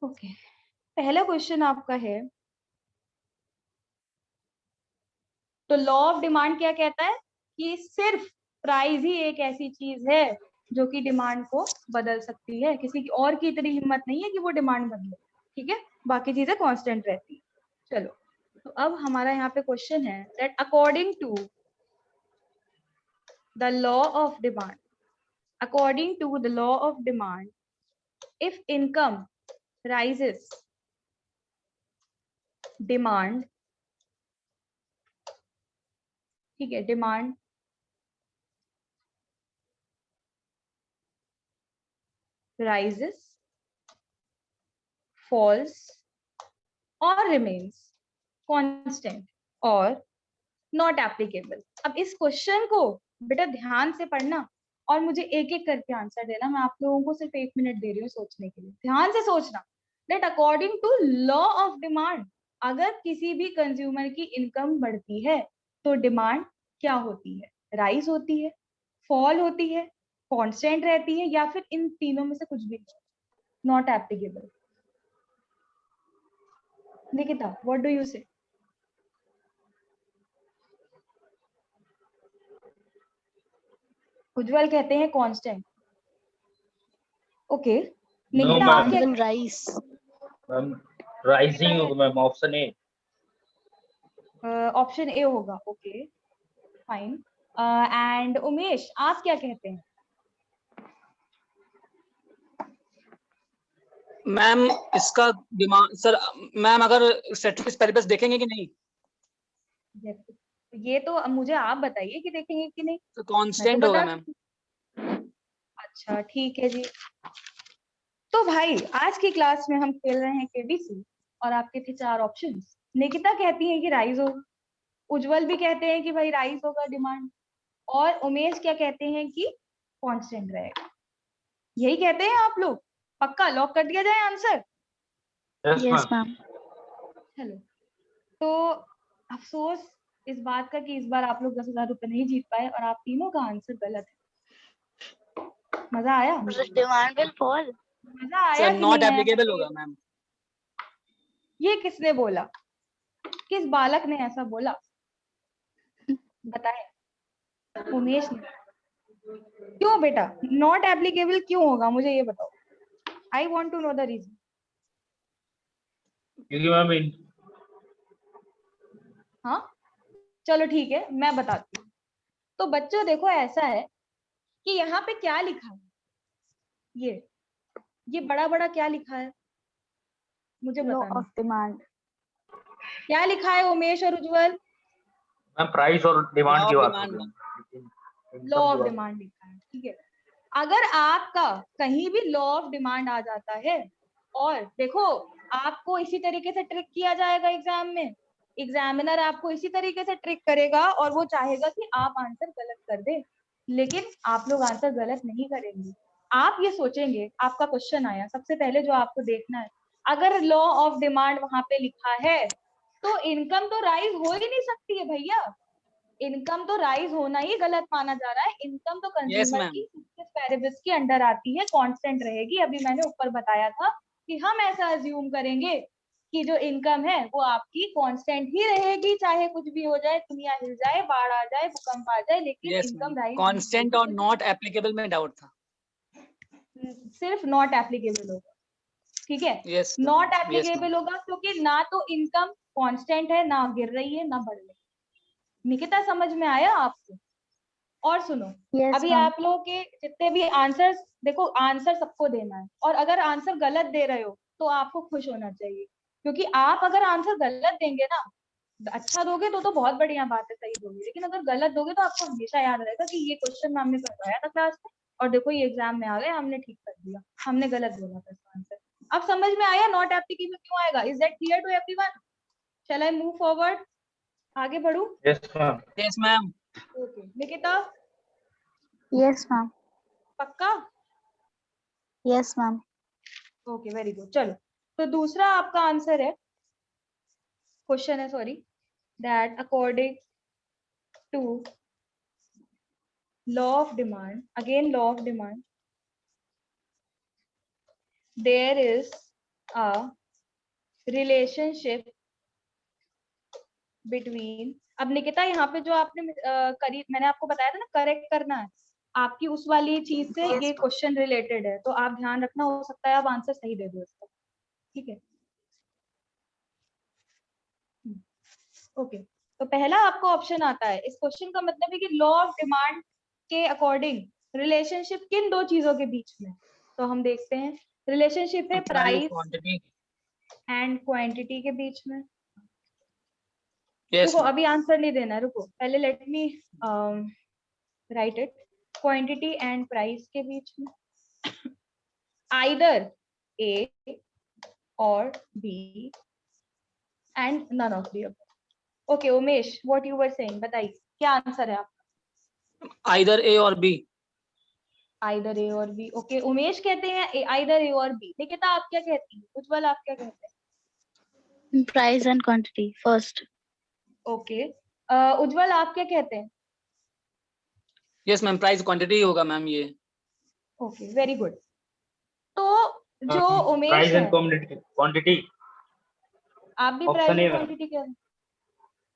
Okay, पहला क्वेश्चन आपका है, तो लॉ ऑफ डिमांड क्या कहता है कि सिर्फ प्राइस ही एक ऐसी चीज है जो कि डिमांड को बदल सकती है, किसी की और की इतनी हिम्मत नहीं है कि वो डिमांड बदले। ठीक है, बाकी चीजें कांस्टेंट रहती है। चलो, तो अब हमारा यहाँ पे क्वेश्चन है that according to the law of demand, according to the law of demand, if income rises, demand, ठीक है, demand rises, falls or remains constant or not applicable। अब इस क्वेश्चन को बेटा ध्यान से पढ़ना और मुझे एक एक करके आंसर देना। मैं आप लोगों को सिर्फ 1 मिनट दे रही हूँ सोचने के लिए, ध्यान से सोचना। That according to law of demand, अगर किसी भी कंज्यूमर की इनकम बढ़ती है तो डिमांड क्या होती है? राइज होती है, फॉल होती है, कांस्टेंट रहती है, या फिर इन तीनों में से कुछ भी not applicable. Nikita, what do you से? उज्जवल कहते हैं कांस्टेंट। ओके, निकिता No, आप ma'am. क्या? Then rice. मैम राइजिंग होगा ma'am, option A. Option A होगा। ओके फाइन, एंड उमेश आप क्या कहते हैं? मैम इसका डिमांड सर, मैम अगर सेट्रिस पेरिबस देखेंगे कि नहीं? ये तो अब मुझे आप बताइए कि देखेंगे कि नहीं। तो मैं तो कांस्टेंट होगा बता मैम। अच्छा ठीक है जी। तो भाई आज की क्लास में हम खेल रहे हैं केबीसी और आपके थे 4 ऑप्शंस। निकिता कहती है कि राइज होगा, उज्जवल भी कहते हैं कि भाई राइज होगा डिमांड, और उमेश क्या कहते हैं कि कांस्टेंट रहेगा। यही कहते हैं आप लोग? पक्का लॉक कर दिया जाए answer? Yes Yes, ma'am. ma'am. चलो, तो अफसोस इस बात का कि इस बार आप लोग 10,000 रुपए नहीं जीत पाए और आप तीनों का आंसर गलत है। मजा आया? The demand will fall. मजा आया सर कि नॉट नहीं आया? एप्लीकेबल होगा मैम। ये किसने बोला? किस बालक ने ऐसा बोला? बताए। उमेश ने। क्यों बेटा नॉट एप्लीकेबल क्यों होगा, मुझे ये बताओ। I want to know the reason. क्योंकि मैम हाँ चलो ठीक है, मैं बताती हूँ। तो बच्चों देखो, ऐसा है कि यहाँ पे क्या लिखा है, ये बड़ा बड़ा क्या लिखा है मुझे Law बताना। of demand. क्या लिखा है उमेश और उज्जवल? मैम प्राइस और डिमांड लॉ की ऑफ बात डिमांड हो मैम। रही लॉ ऑफ डिमांड लिखा है, ठीक है। अगर आपका कहीं भी लॉ ऑफ डिमांड आ जाता है, और देखो आपको इसी तरीके से ट्रिक किया जाएगा एग्जाम में, एग्जामिनर आपको इसी तरीके से ट्रिक करेगा और वो चाहेगा कि आप आंसर गलत कर दे, लेकिन आप लोग आंसर गलत नहीं करेंगे। आप ये सोचेंगे, आपका क्वेश्चन आया, सबसे पहले जो आपको देखना है, अगर लॉ ऑफ डिमांड वहां पे लिखा है तो इनकम तो राइज हो ही नहीं सकती है भैया। इनकम तो राइज होना ही गलत माना जा रहा है। इनकम तो यस कंज्यूमर मैम। की पेरिबिस के अंडर आती है, कांस्टेंट रहेगी। अभी मैंने ऊपर बताया था कि हम ऐसा अज्यूम करेंगे कि जो इनकम है वो आपकी कांस्टेंट ही रहेगी, चाहे कुछ भी हो जाए, दुनिया हिल जाए, बाढ़ आ जाए, भूकंप आ जाए, लेकिन यस मैम, इनकम राइज नहीं कांस्टेंट और होगी। नॉट एप्लीकेबल में डाउट था। सिर्फ नॉट एप्लीकेबल होगा, ठीक है। Yes not yes ma'am. Applicable होगा क्योंकि ना तो इनकम कांस्टेंट है, ना गिर रही है, ना बढ़ रही है। निकिता समझ में आया आपको? और सुनो, Yes, अभी ma'am. आप लोगों के जितने भी आंसर्स, देखो आंसर सबको देना है, और अगर आंसर गलत दे रहे हो तो आपको खुश होना चाहिए, क्योंकि आप अगर आंसर गलत देंगे ना, अच्छा दोगे तो बहुत बढ़िया बात है, सही दोगे, लेकिन अगर गलत दोगे तो आपको हमेशा याद रहेगा कि ये क्वेश्चन हमने करवाया था क्लास में और देखो ये एग्जाम में आ गए, हमने ठीक कर दिया, हमने गलत बोला था इसका आंसर। अब समझ में आया नॉट एप्लीकेबल क्यों आएगा? Is that clear to everyone? Shall I move forward? आगे बढ़ू? Yes ma'am. Yes ma'am. Okay Nikita, Yes, ma'am. पक्का? Yes, ma'am. Okay very good. चलो, तो दूसरा आपका आंसर है, क्वेश्चन है sorry, that according to law of demand, again law of demand, there is a relationship between. अब निकिता यहाँ पे जो आपने करी, मैंने आपको बताया था ना करेक्ट करना है आपकी उस वाली चीज से, Yes, ये ma'am. क्वेश्चन रिलेटेड है, तो आप ध्यान रखना, हो सकता है आप आंसर सही दे दो इसका, ठीक है। ओके, तो पहला आपका ऑप्शन आता है, इस क्वेश्चन का मतलब है कि लॉ ऑफ डिमांड के अकॉर्डिंग रिलेशनशिप किन दो चीजों के बीच में, तो हम देखते हैं रिलेशनशिप है price price quantity. And quantity के बीच में। यस रुको मैम। अभी आंसर नहीं देना, रुको पहले let me write it. Quantity and price के बीच में, आइदर ए और B and none of the above. Okay Umesh, what you were saying, बताइए क्या आंसर है आपका? आइदर ए और बी। आइदर ए और बी। ओके उमेश कहते हैं आइदर ए और बी। निकिता आप क्या कहती हैं? उज्जवल आप क्या कहते हैं? Price and quantity first. Okay Ujjwal आप क्या कहते हैं? यस मैम, प्राइस क्वांटिटी होगा मैम ये। Okay very good. तो जो उमेश प्राइस है, एंड क्वांटिटी आप भी price option and A. Quantity कह रहे हैं?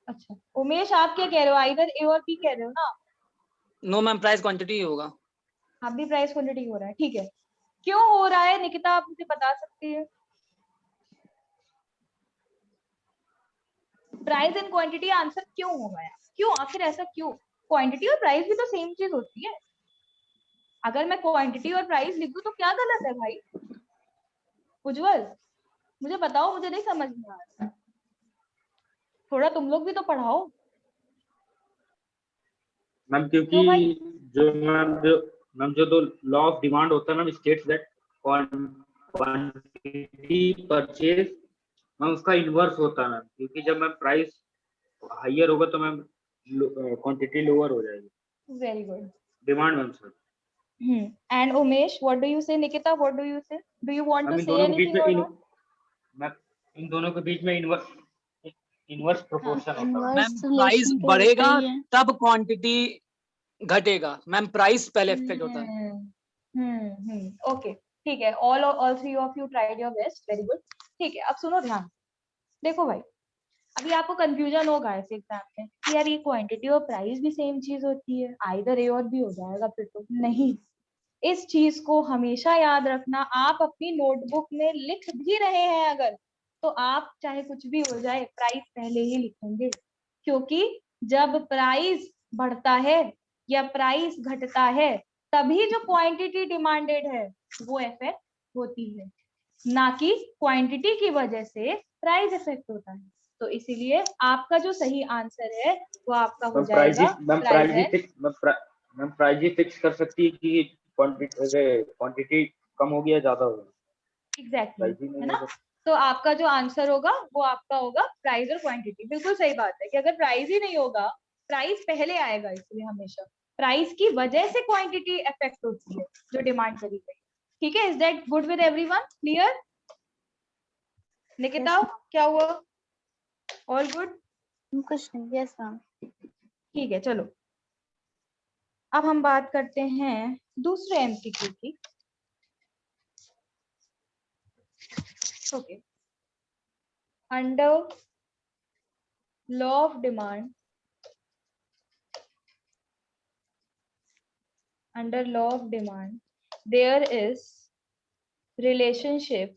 अच्छा उमेश आप क्या कह रहे हो, आइदर ए और बी कह रहे हो ना? नो मैम, प्राइस क्वांटिटी होगा। आप भी प्राइस क्वांटिटी हो रहा है, ठीक है। क्यों हो रहा है निकिता, आप मुझे बता सकती है? प्राइस एंड क्वांटिटी आंसर क्यों हो गया, क्यों, आखिर ऐसा क्यों? क्वांटिटी और प्राइस भी तो सेम चीज होती है। अगर मैं क्वांटिटी और प्राइस लिख दूं तो क्या गलत है भाई? उज्जवल मुझे बताओ, मुझे नहीं समझ में आ रहा। थोड़ा तुम लोग भी तो पढ़ाओ। मैम क्योंकि क्यों भाई? जो दो लॉ ऑफ डिमांड होता है ma'am, states that quantity purchase ma'am उसका इन्वर्स होता है मैम, क्योंकि जब मैम प्राइस हाइयर होगा तो मैम क्वांटिटी लोअर हो जाएगी। Very good. Demand ma'am sir. And Umesh, what do you say? Nikita, what do you say? Do you want to ma'am इन से दोनों के बीच एनीथिंग में और नॉट? मैम इन दोनों के बीच में इनवर्स प्रोपोर्शन होता है। इनवर्स मैम प्राइस रिलेशन तो बढ़ेगा होता ही है। तब क्वांटिटी घटेगा। मैम प्राइस पहले इफेक्ट होता है। ओके, ठीक है। All three of you tried your best, very good. ठीक है, अब सुनो ध्यान। देखो भाई, अभी आपको कंफ्यूजन होगा ऐसे एग्जाम में कि यार ये क्वांटिटी और प्राइस भी सेम चीज होती है, आइदर ए और बी हो जाएगा, फिर तो नहीं। इस चीज को हमेशा याद रखना। आप अपनी नोटबुक में लिख भी रहे हैं अगर, तो आप चाहे कुछ भी हो जाए प्राइस पहले ही लिखेंगे, क्योंकि जब प्राइस बढ़ता है या प्राइस घटता है तभी जो क्वांटिटी डिमांडेड है वो इफेक्ट होती है, ना कि क्वांटिटी की वजह से प्राइस इफेक्ट होता है। तो इसीलिए आपका जो सही आंसर है वो आपका हो जाएगा price and. Ma'am price fix कर सकती है कि क्वांटिटी कम हो गया ज्यादा हो गया। एग्जैक्टली, प्राइस ही नहीं है ना? है तो- तो आपका जो आंसर होगा वो आपका होगा प्राइस और क्वांटिटी। बिल्कुल सही बात है कि अगर प्राइस ही नहीं होगा, प्राइस पहले आएगा, इसलिए हमेशा प्राइस की वजह से क्वांटिटी इफेक्ट होती है जो डिमांड करी गई। ठीक है, is that good with everyone? Clear? Nikita, क्या हुआ? All good? कुछ नहीं, यस मैम। ठीक है, चलो अब हम बात करते हैं दूसरे एमसीक्यू की। Okay, under law of demand, under law of demand there is relationship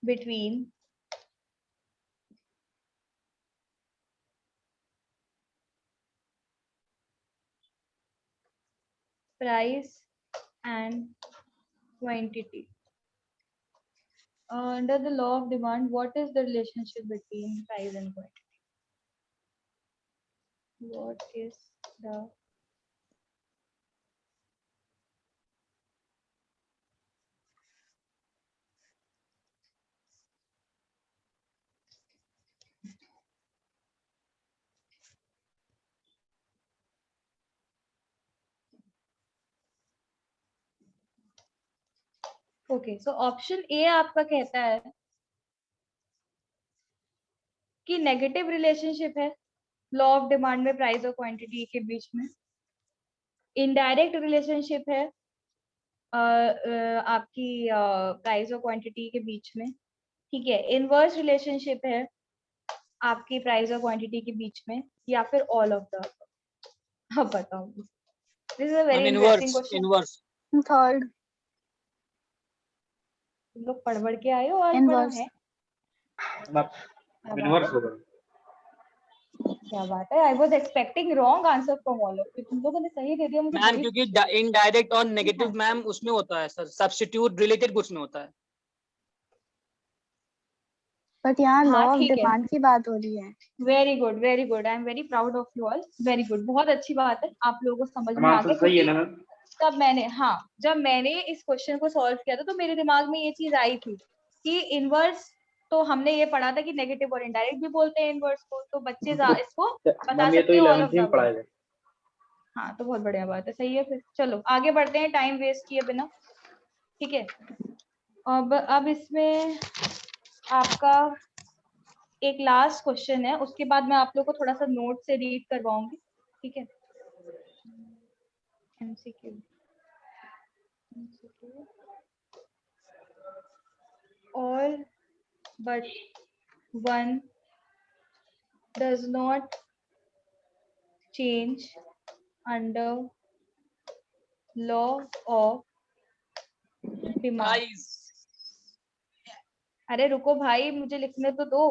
between price and quantity. Under the law of demand, what is the relationship between price and quantity? What is the okay, so option A आपका कहता है कि negative relationship है law of demand में price और quantity के बीच में। इनडायरेक्ट रिलेशनशिप है आपकी प्राइस और क्वांटिटी के बीच में। ठीक है, इनवर्स रिलेशनशिप है आपकी प्राइस और क्वांटिटी के बीच में, या फिर ऑल ऑफ द। अब बताओ, this is a very interesting inverse question. Inverse third, तुम लोग पढ़ पढ़ के आए हो आज, बड़ा इनवर्स। है। मैम इनवर्स होगा। क्या बात है, I was expecting wrong answer from all of you. तुम लोगों ने सही दे दिया, मुझे मैम, बड़ी क्योंकि इनडायरेक्ट और नेगेटिव हाँ। मैम उसमें होता है सर, सब्स्टिट्यूट रिलेटेड कुछ में होता है। बट यहाँ लॉ हाँ ऑफ ठीक है, डिमांड की बात हो रही है। Very good very good, I am very proud of you all, very good, बहुत अच्छी बात है, आप लोगों को समझ मैम में आ आंसर गया। सही है क्योंकि ना मैम? तब मैंने, हाँ, जब मैंने इस क्वेश्चन को सॉल्व किया था तो मेरे दिमाग में ये चीज आई थी कि इनवर्स, तो हमने ये पढ़ा था कि नेगेटिव और इनडायरेक्ट भी बोलते हैं इनवर्स को, तो बच्चे इसको बता मैम ये तो सकते हैं ऑल ऑफ 11th में द। पढ़ाया गया। हाँ, तो बहुत बढ़िया बात है, सही है। फिर चलो आगे बढ़ते हैं टाइम वेस्ट किए बिना। ठीक है, अब इसमें आपका एक लास्ट क्वेश्चन है, उसके बाद मैं आप लोग को थोड़ा सा नोट से रीड करवाऊंगी। ठीक है, MCQ all but one does not change under law of demand। Price अरे रुको भाई, मुझे लिखने तो दो।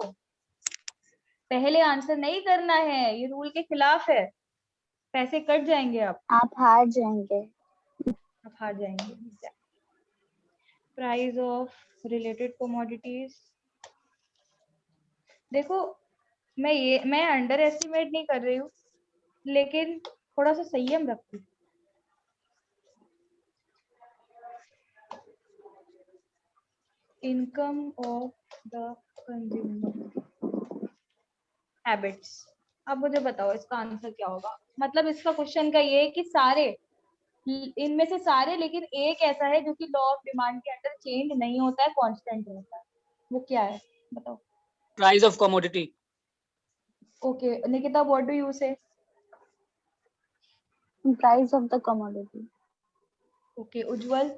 पहले आंसर नहीं करना है, ये रूल के खिलाफ है, पैसे कट जाएंगे आप हार जाएंगे। आप हार जाएंगे। प्राइस ऑफ रिलेटेड कमोडिटीज, देखो मैं अंडर एस्टिमेट नहीं कर रही हूँ, लेकिन थोड़ा सा संयम रखती हूँ। Income of the consumer habits, अब मुझे बताओ इसका आंसर क्या होगा। मतलब इसका क्वेश्चन का ये है कि सारे, इनमें से सारे, लेकिन एक ऐसा है जो कि लॉ ऑफ डिमांड के अंडर चेंज नहीं होता है, कांस्टेंट रहता है, वो क्या है बताओ। Price of commodity. Okay Nikita, what do you say? Price of the commodity. Okay Ujjwal?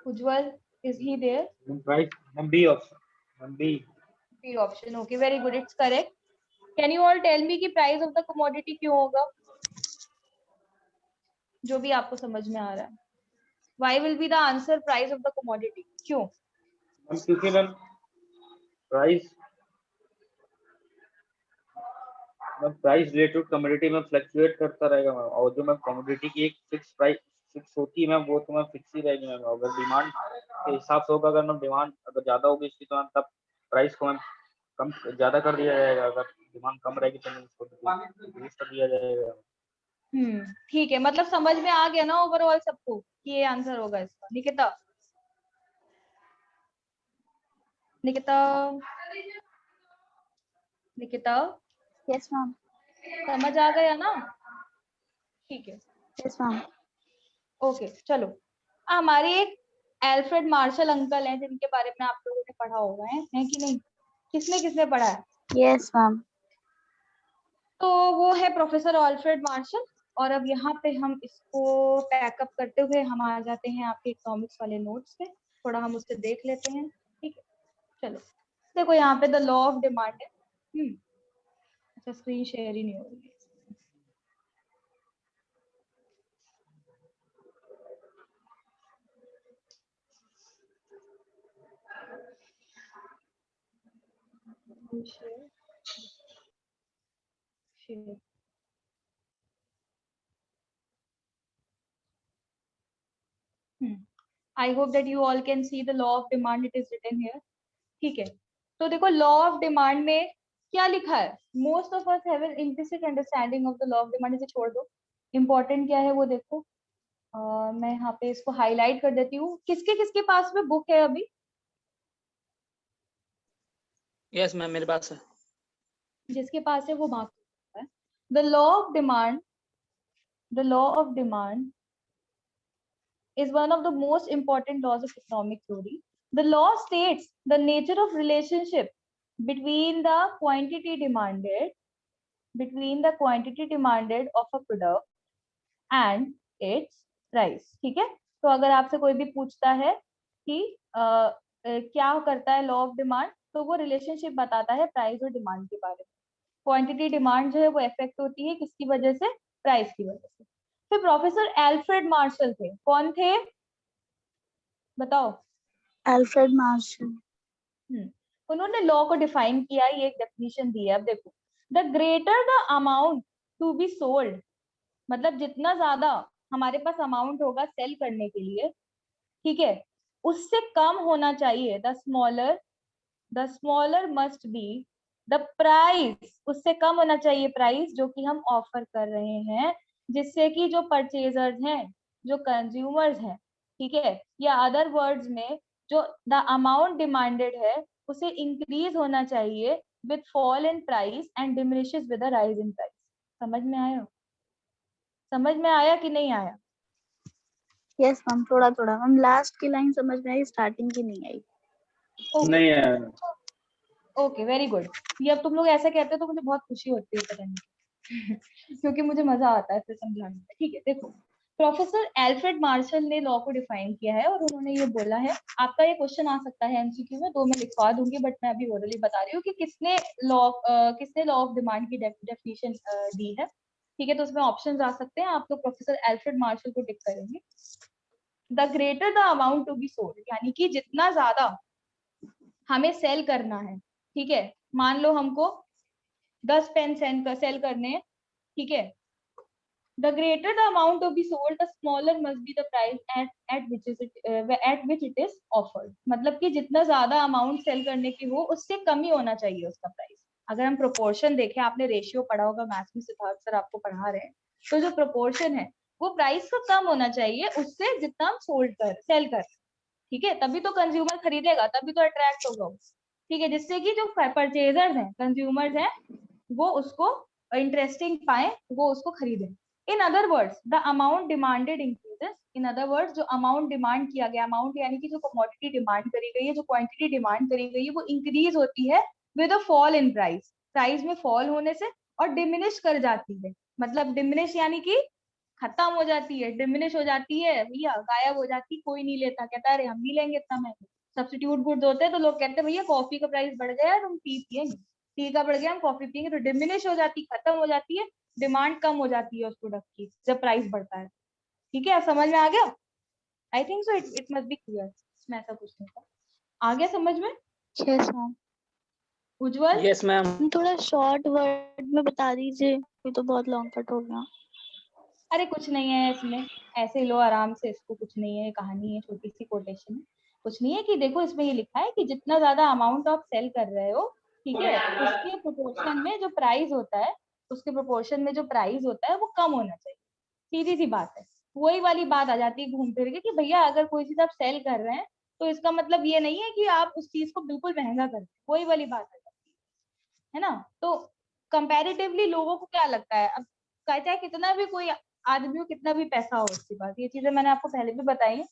Ujjwal, is he there? Price, B option, B. B option, okay, very good, it's correct. Can you all tell me कि price of the commodity क्यों होगा, जो भी आपको समझ में आ रहा है। Why will be the answer price of the commodity? क्यों? क्योंकि मैम प्राइस रिलेटेड कमोडिटी में फ्लक्चुएट करता रहेगा मैम, और जो मैम कमोडिटी की एक फिक्स प्राइस फिक्स होती है मैम, वो तो मैम फिक्स ही रहेगी मैम। अगर डिमांड के हिसाब से होगा, अगर मैम डिमांड अगर ज्यादा होगी इसकी, तो मैम तब प्राइस को मैम कम ज्यादा कर दिया जाएगा, अगर डिमांड कम रहेगी तो मैम उसको रिड्यूस कर दिया जाएगा। ठीक है, मतलब समझ में आ गया ना ओवरऑल सबको कि ये आंसर होगा इसका। Nikita, Nikita, Nikita, yes ma'am. समझ आ गया ना? ठीक है, यस मैम। ओके चलो। हमारे एक एल्फ्रेड मार्शल अंकल हैं जिनके बारे में आप लोगों ने पढ़ा होगा, है कि नहीं? किसने किसने पढ़ा है? Yes ma'am. तो वो है प्रोफेसर अल्फ्रेड मार्शल। और अब यहाँ पे हम इसको पैकअप करते हुए हम आ जाते हैं आपके इकोनॉमिक्स वाले नोट्स पे, थोड़ा हम उससे देख लेते हैं। ठीक है, चलो देखो यहाँ पे द लॉ ऑफ डिमांड है। अच्छा, स्क्रीन शेयर ही नहीं हो रही है। Share share I hope that you all can see the law of demand, it is written here. ठीक है, तो देखो लॉ ऑफ डिमांड में क्या लिखा है। Most of us have an implicit understanding of the law of demand. इसे छोड़ दो, इम्पोर्टेंट क्या है वो देखो। मैं यहाँ पे इसको हाईलाइट कर देती हूँ। किसके किसके पास में बुक है अभी? यस मैम, मेरे पास है। जिसके पास है वो मार्क है। The law of demand, the law of demand is one of the most important laws of economic theory. The law states the nature of relationship between the quantity demanded of a product and its price. ठीक है, तो अगर आपसे कोई भी पूछता है कि क्या करता है लॉ ऑफ डिमांड, तो वो रिलेशनशिप बताता है प्राइस और डिमांड के बारे में। क्वांटिटी डिमांड जो है वो इफेक्ट होती है किसकी वजह से? प्राइस की वजह से। फिर प्रोफेसर एल्फ्रेड मार्शल थे, कौन थे बताओ? Alfred Marshall. उन्होंने लॉ को डिफाइन किया, ये एक डेफिनेशन दी है। अब देखो, the greater the amount to be sold, मतलब जितना ज्यादा हमारे पास अमाउंट होगा सेल करने के लिए, ठीक है, उससे कम होना चाहिए the smaller must be the price, उससे कम होना चाहिए प्राइस जो कि हम ऑफर कर रहे हैं, जिससे कि जो परचेजर्स हैं, जो कंज्यूमर्स हैं, ठीक है, या अदर वर्ड्स में जो द अमाउंट डिमांडेड है उसे इंक्रीज होना चाहिए with fall in price and diminishes with the rise in price. समझ में आया? समझ में आया कि नहीं आया? यस मैम, थोड़ा थोड़ा मैम। लास्ट की लाइन समझ में आई, स्टार्टिंग की नहीं आई। नहीं आया। Okay very good. ये अब तुम लोग ऐसा कहते हो तो मुझे बहुत खुशी होती है, पता नहीं क्योंकि मुझे मजा आता है इसे समझाने में। ठीक है, देखो प्रोफेसर एल्फ्रेड मार्शल ने लॉ को डिफाइन किया है और उन्होंने ये बोला है, आपका ये क्वेश्चन आ सकता है एमसीक्यू में, दो मैं लिखवा दूंगी, बट मैं अभी ओरली बता रही हूँ कि किसने लॉ ऑफ डिमांड की डेफिनेशन दी है। ठीक है, तो उसमें ऑप्शंस आ सकते हैं, आप लोग प्रोफेसर एल्फ्रेड मार्शल को टिक करेंगे। The greater the amount to be sold, यानी कि जितना ज्यादा हमें सेल करना है, ठीक है, मान लो हमको 10 पेन सेल करने हैं, ठीक है, the greater the amount to be sold, the smaller must be the price at which it is offered. मतलब कि जितना ज्यादा अमाउंट सेल करने की हो उससे कम ही होना चाहिए उसका प्राइस। अगर हम प्रोपोर्शन देखें, आपने रेशियो पढ़ा होगा मैथ्स में, सिद्धार्थ सर आपको पढ़ा रहे हैं, तो जो प्रोपोर्शन है वो प्राइस का कम होना चाहिए उससे जितना हम सेल कर, ठीक है, तभी तो कंज्यूमर खरीदेगा, तभी तो अट्रैक्ट होगा, ठीक है, जिससे कि जो परचेजर्स हैं, कंज्यूमर्स हैं, वो उसको इंटरेस्टिंग पाए, वो उसको खरीदें। In other words the amount demanded increases, in other words जो अमाउंट डिमांड किया गया, अमाउंट यानी कि जो कमोडिटी डिमांड करी गई है, जो क्वांटिटी डिमांड करी गई है, वो इंक्रीज होती है with a fall in price, price में फॉल होने से, और डिमिनिश कर जाती है, मतलब डिमिनिश यानी कि खत्म हो जाती है, डिमिनिश हो जाती है भैया, गायब हो जाती, कोई नहीं लेता, कहता है अरे हम नहीं लेंगे इतना महंगा। सब्स्टिट्यूट गुड्स होते हैं तो लोग कहते हैं भैया कॉफी का प्राइस बढ़ गया है, हम टी पियेंगे, टी का बढ़ गया हम कॉफी पियेंगे, तो डिमिनिश हो जाती, खत्म हो जाती है, डिमांड कम हो जाती है उस प्रोडक्ट की जब प्राइस बढ़ता है, ठीक है, समझ में आ गया? I think so it must be clear, इसमें ऐसा कुछ नहीं था, आ गया समझ में? Yes ma'am. Ujjwal? Yes ma'am. थोड़ा शॉर्ट वर्ड में बता दीजिए, ये तो बहुत लॉन्ग कट हो गया। अरे कुछ नहीं है इसमें, ऐसे लो आराम से, इसको कुछ नहीं है, कहानी है, छोटी सी कोटेशन है, कुछ नहीं है, कि देखो इसमें ये लिखा है कि जितना ज्यादा अमाउंट आप सेल कर रहे हो, ठीक है, उसके प्रोपोर्शन में जो प्राइस होता है, उसके प्रोपोर्शन में जो प्राइस होता है वो कम होना चाहिए, सीधी सी बात है। वही वाली बात आ जाती है घूम फिर के कि भैया अगर कोई चीज आप सेल कर रहे हैं तो इसका मतलब ये नहीं है कि आप उस चीज को बिल्कुल महंगा कर रहे हैं, वही वाली बात आ जाती है ना। तो कंपैरेटिवली लोगों को क्या लगता है, अब चाहे कितना भी कोई आदमी हो, कितना भी पैसा हो उसके पास, ये चीजें मैंने आपको पहले भी बताई है,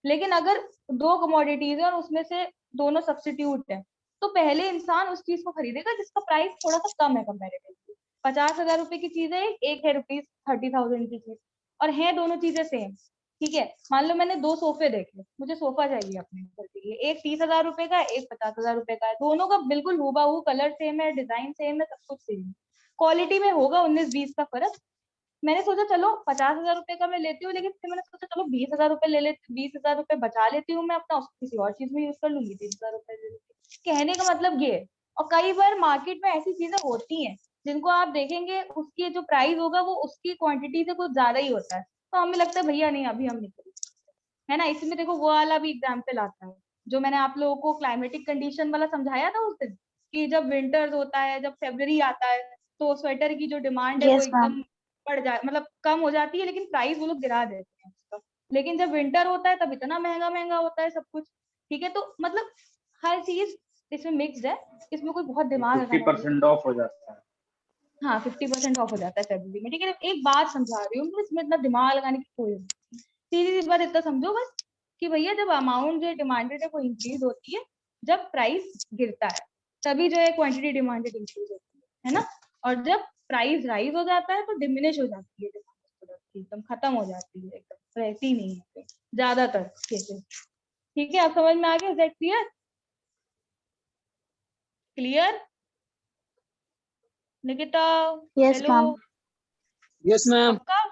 लेकिन अगर दो कमोडिटीज है और उसमें से दोनों सब्स्टिट्यूट है, तो पहले इंसान उस चीज को खरीदेगा जिसका प्राइस थोड़ा सा कम है कंपैरेटिवली। 50,000 रुपए की चीज है, एक है ₹30,000 की चीज, और है दोनों चीजें सेम, ठीक है, मान लो मैंने 2 सोफे देखे, मुझे सोफा चाहिए अपने घर के लिए, एक 30,000 रुपए का है, एक 50,000 रुपए का है, दोनों का बिल्कुल हूबहू कलर सेम है, डिजाइन सेम है, सब कुछ सेम है, क्वालिटी में होगा 19-20 का फर्क। मैंने सोचा चलो 50,000 रुपए का मैं लेती हूँ, लेकिन फिर मैंने सोचा चलो 20,000 रुपए ले लेती, 20,000 रुपए बचा लेती हूँ मैं अपना, उसको किसी और चीज में यूज कर लूंगी, 30,000 रुपए ले लूंगी। कहने का मतलब ये है। और कई बार मार्केट में ऐसी चीजें होती हैं जिनको आप देखेंगे उसकी जो प्राइस होगा वो उसकी क्वांटिटी से कुछ ज्यादा ही होता है, तो हमें लगता है भैया नहीं अभी हम नहीं खरीदेंगे, है ना। इसमें देखो वो वाला भी एग्जाम्पल आता है जो मैंने आप लोगों को क्लाइमेटिक कंडीशन वाला समझाया था उस दिन, कि जब विंटर्स होता है, जब फेब्रुअरी आता है, तो स्वेटर की जो डिमांड है वो यस मैम। एकदम बढ़ जा, मतलब कम हो जाती है, लेकिन प्राइस वो लोग गिरा देते हैं उसका। लेकिन जब विंटर होता है तब इतना महंगा महंगा होता है सब कुछ, ठीक है, तो मतलब हर चीज इसमें मिक्स्ड है, इसमें कोई बहुत दिमाग लगाने वाली 50% ऑफ हो जाता है। हाँ 50% ऑफ हो जाता है फेब्रुअरी में, ठीक है। एक बात समझा रही हूँ, इसमें इतना दिमाग लगाने की कोई जरूरत नहीं, सीधी सी बात इतना समझो बस कि भैया जब अमाउंट जो डिमांडेड है वो इंक्रीज होती है, जब प्राइस गिरता है तभी जो है क्वांटिटी डिमांडेड इंक्रीज होती है ना। और जब प्राइस राइज हो जाता है तो डिमिनिश हो जाती है प्रोडक्ट की, एकदम खत्म हो जाती है, एकदम रहती नहीं है ज्यादातर केसेस, ठीक है। आप समझ में आ गया? Is that clear? Clear Nikita? Yes hello? Ma'am. Yes ma'am. पक्का?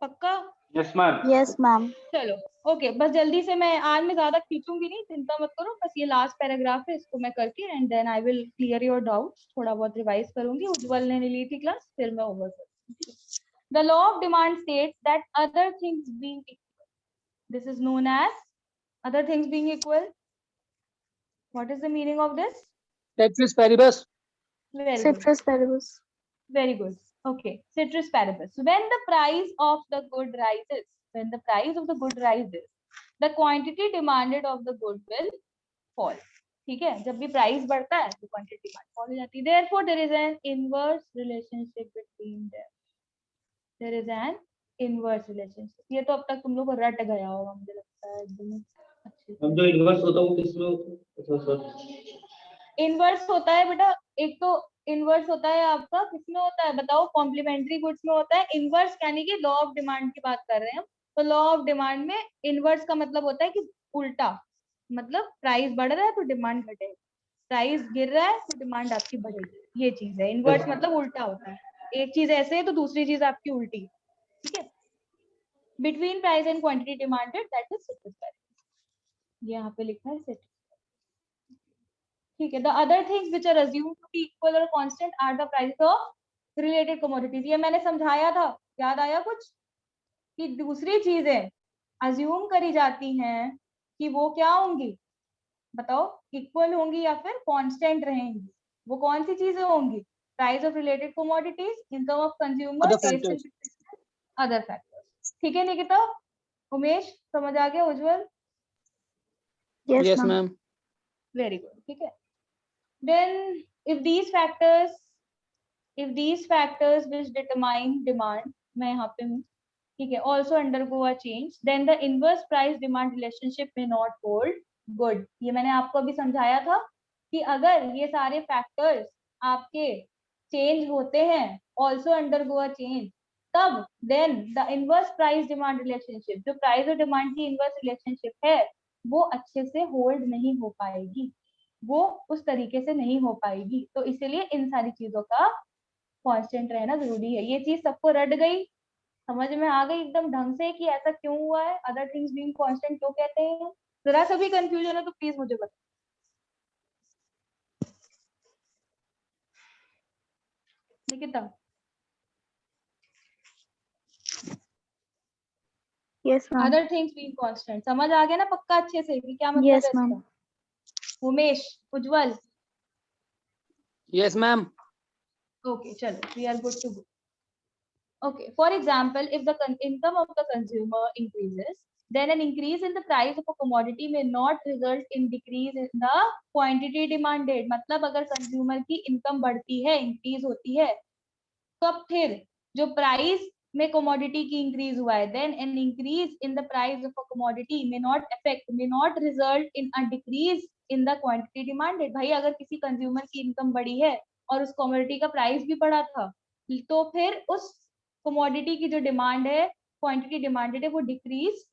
पक्का? Yes ma'am. Yes ma'am. चलो ओके, बस जल्दी से, मैं आज में ज्यादा खींचूंगी नहीं, चिंता मत करो, बस ये लास्ट पैराग्राफ है, इसको मैं करके and then I will clear your doubts, थोड़ा बहुत रिवाइज करूंगी, उज्जवल ने ली थी क्लास, फिर मैं ओवर करूंगी। The law of demand states that other things being equal, this is known as other things being equal, what is the meaning of this? Ceteris paribus. Very good, Citrus paribus. very good, okay, ceteris paribus, when the price of the good rises, when the price of the good rises, the quantity demanded of the good will fall, ठीक है, जब भी price बढ़ता है तो quantity demand fall हो जाती है, therefore there is an inverse relationship between them, there is an inverse relationship, ये तो अब तक तुम लोग को रट गया होगा मुझे लगता है एकदम अच्छे से। अब जो इन्वर्स होता है वो किसमें होता है? इनवर्स होता है बेटा, एक तो इनवर्स होता है आपका किसमें होता है बताओ? कॉम्प्लीमेंट्री गुड्स में होता है। इनवर्स यानी कि लॉ ऑफ डिमांड की बात कर रहे हैं हम, तो लॉ ऑफ डिमांड में इनवर्स का मतलब होता है कि उल्टा, मतलब प्राइस बढ़ रहा है तो डिमांड घटेगी, प्राइस गिर रहा है तो डिमांड आपकी बढ़ेगी, ये चीज है इनवर्स, मतलब उल्टा होता है, एक चीज ऐसे है तो दूसरी चीज आपकी उल्टी, ठीक है। between price and quantity demanded, that is citrus variance. ये यहाँ पे लिखा है citrus. ठीक है. The other things which are assumed to be equal or constant are the prices of related commodities. ये मैंने समझाया था, याद आया कुछ? कि दूसरी चीजें assume करी जाती हैं कि वो क्या होंगी, बताओ, इक्वल होंगी या फिर कांस्टेंट रहेंगी. वो कौन सी चीजें होंगी? Price of related commodities, income of consumer, Other taste and factors. Other factors. ठीक है निकिता, उमेश, समझ आ गया? Ujjwal, Yes, Yes, ma'am. ma'am. Very good. ठीक है. Then if these factors which determine demand, मैं यहाँ पे हूँ, ठीक है, also undergo a change, then the inverse price demand relationship may not hold good. ये मैंने आपको अभी समझाया था कि अगर ये सारे फैक्टर्स आपके चेंज होते हैं, also undergo a change, तब then the inverse price demand relationship, जो प्राइस और डिमांड की इनवर्स रिलेशनशिप है, वो अच्छे से होल्ड नहीं हो पाएगी, वो उस तरीके से नहीं हो पाएगी. तो इसीलिए इन सारी चीजों का कांस्टेंट रहना जरूरी है. ये चीज सबको रट गई, समझ में आ गई एकदम ढंग से कि ऐसा क्यों हुआ है, अदर थिंग्स बीइंग कांस्टेंट क्यों कहते हैं? जरा सा भी कंफ्यूजन है तो प्लीज मुझे बताओ. Nikita, Yes, ma'am. Other things being constant समझ आ गया ना पक्का अच्छे से कि क्या मतलब Yes, है ma'am. इसका? उमेश, उज्जवल, Yes, ma'am. okay, chalo, we are good to go. Okay, for example, if the income of the consumer increases, then an increase in the price of a commodity may not result in decrease in the quantity demanded. मतलब अगर consumer की income बढ़ती है, increase होती है, तब फिर जो price में commodity की increase हुआ है, then an increase in the price of a commodity may not result in a decrease in the quantity demanded. भाई अगर किसी consumer की income बढ़ी है और उस commodity का price भी बढ़ा था, तो फिर उस कमोडिटी की जो डिमांड है, क्वांटिटी डिमांडेड है, वो डिक्रीज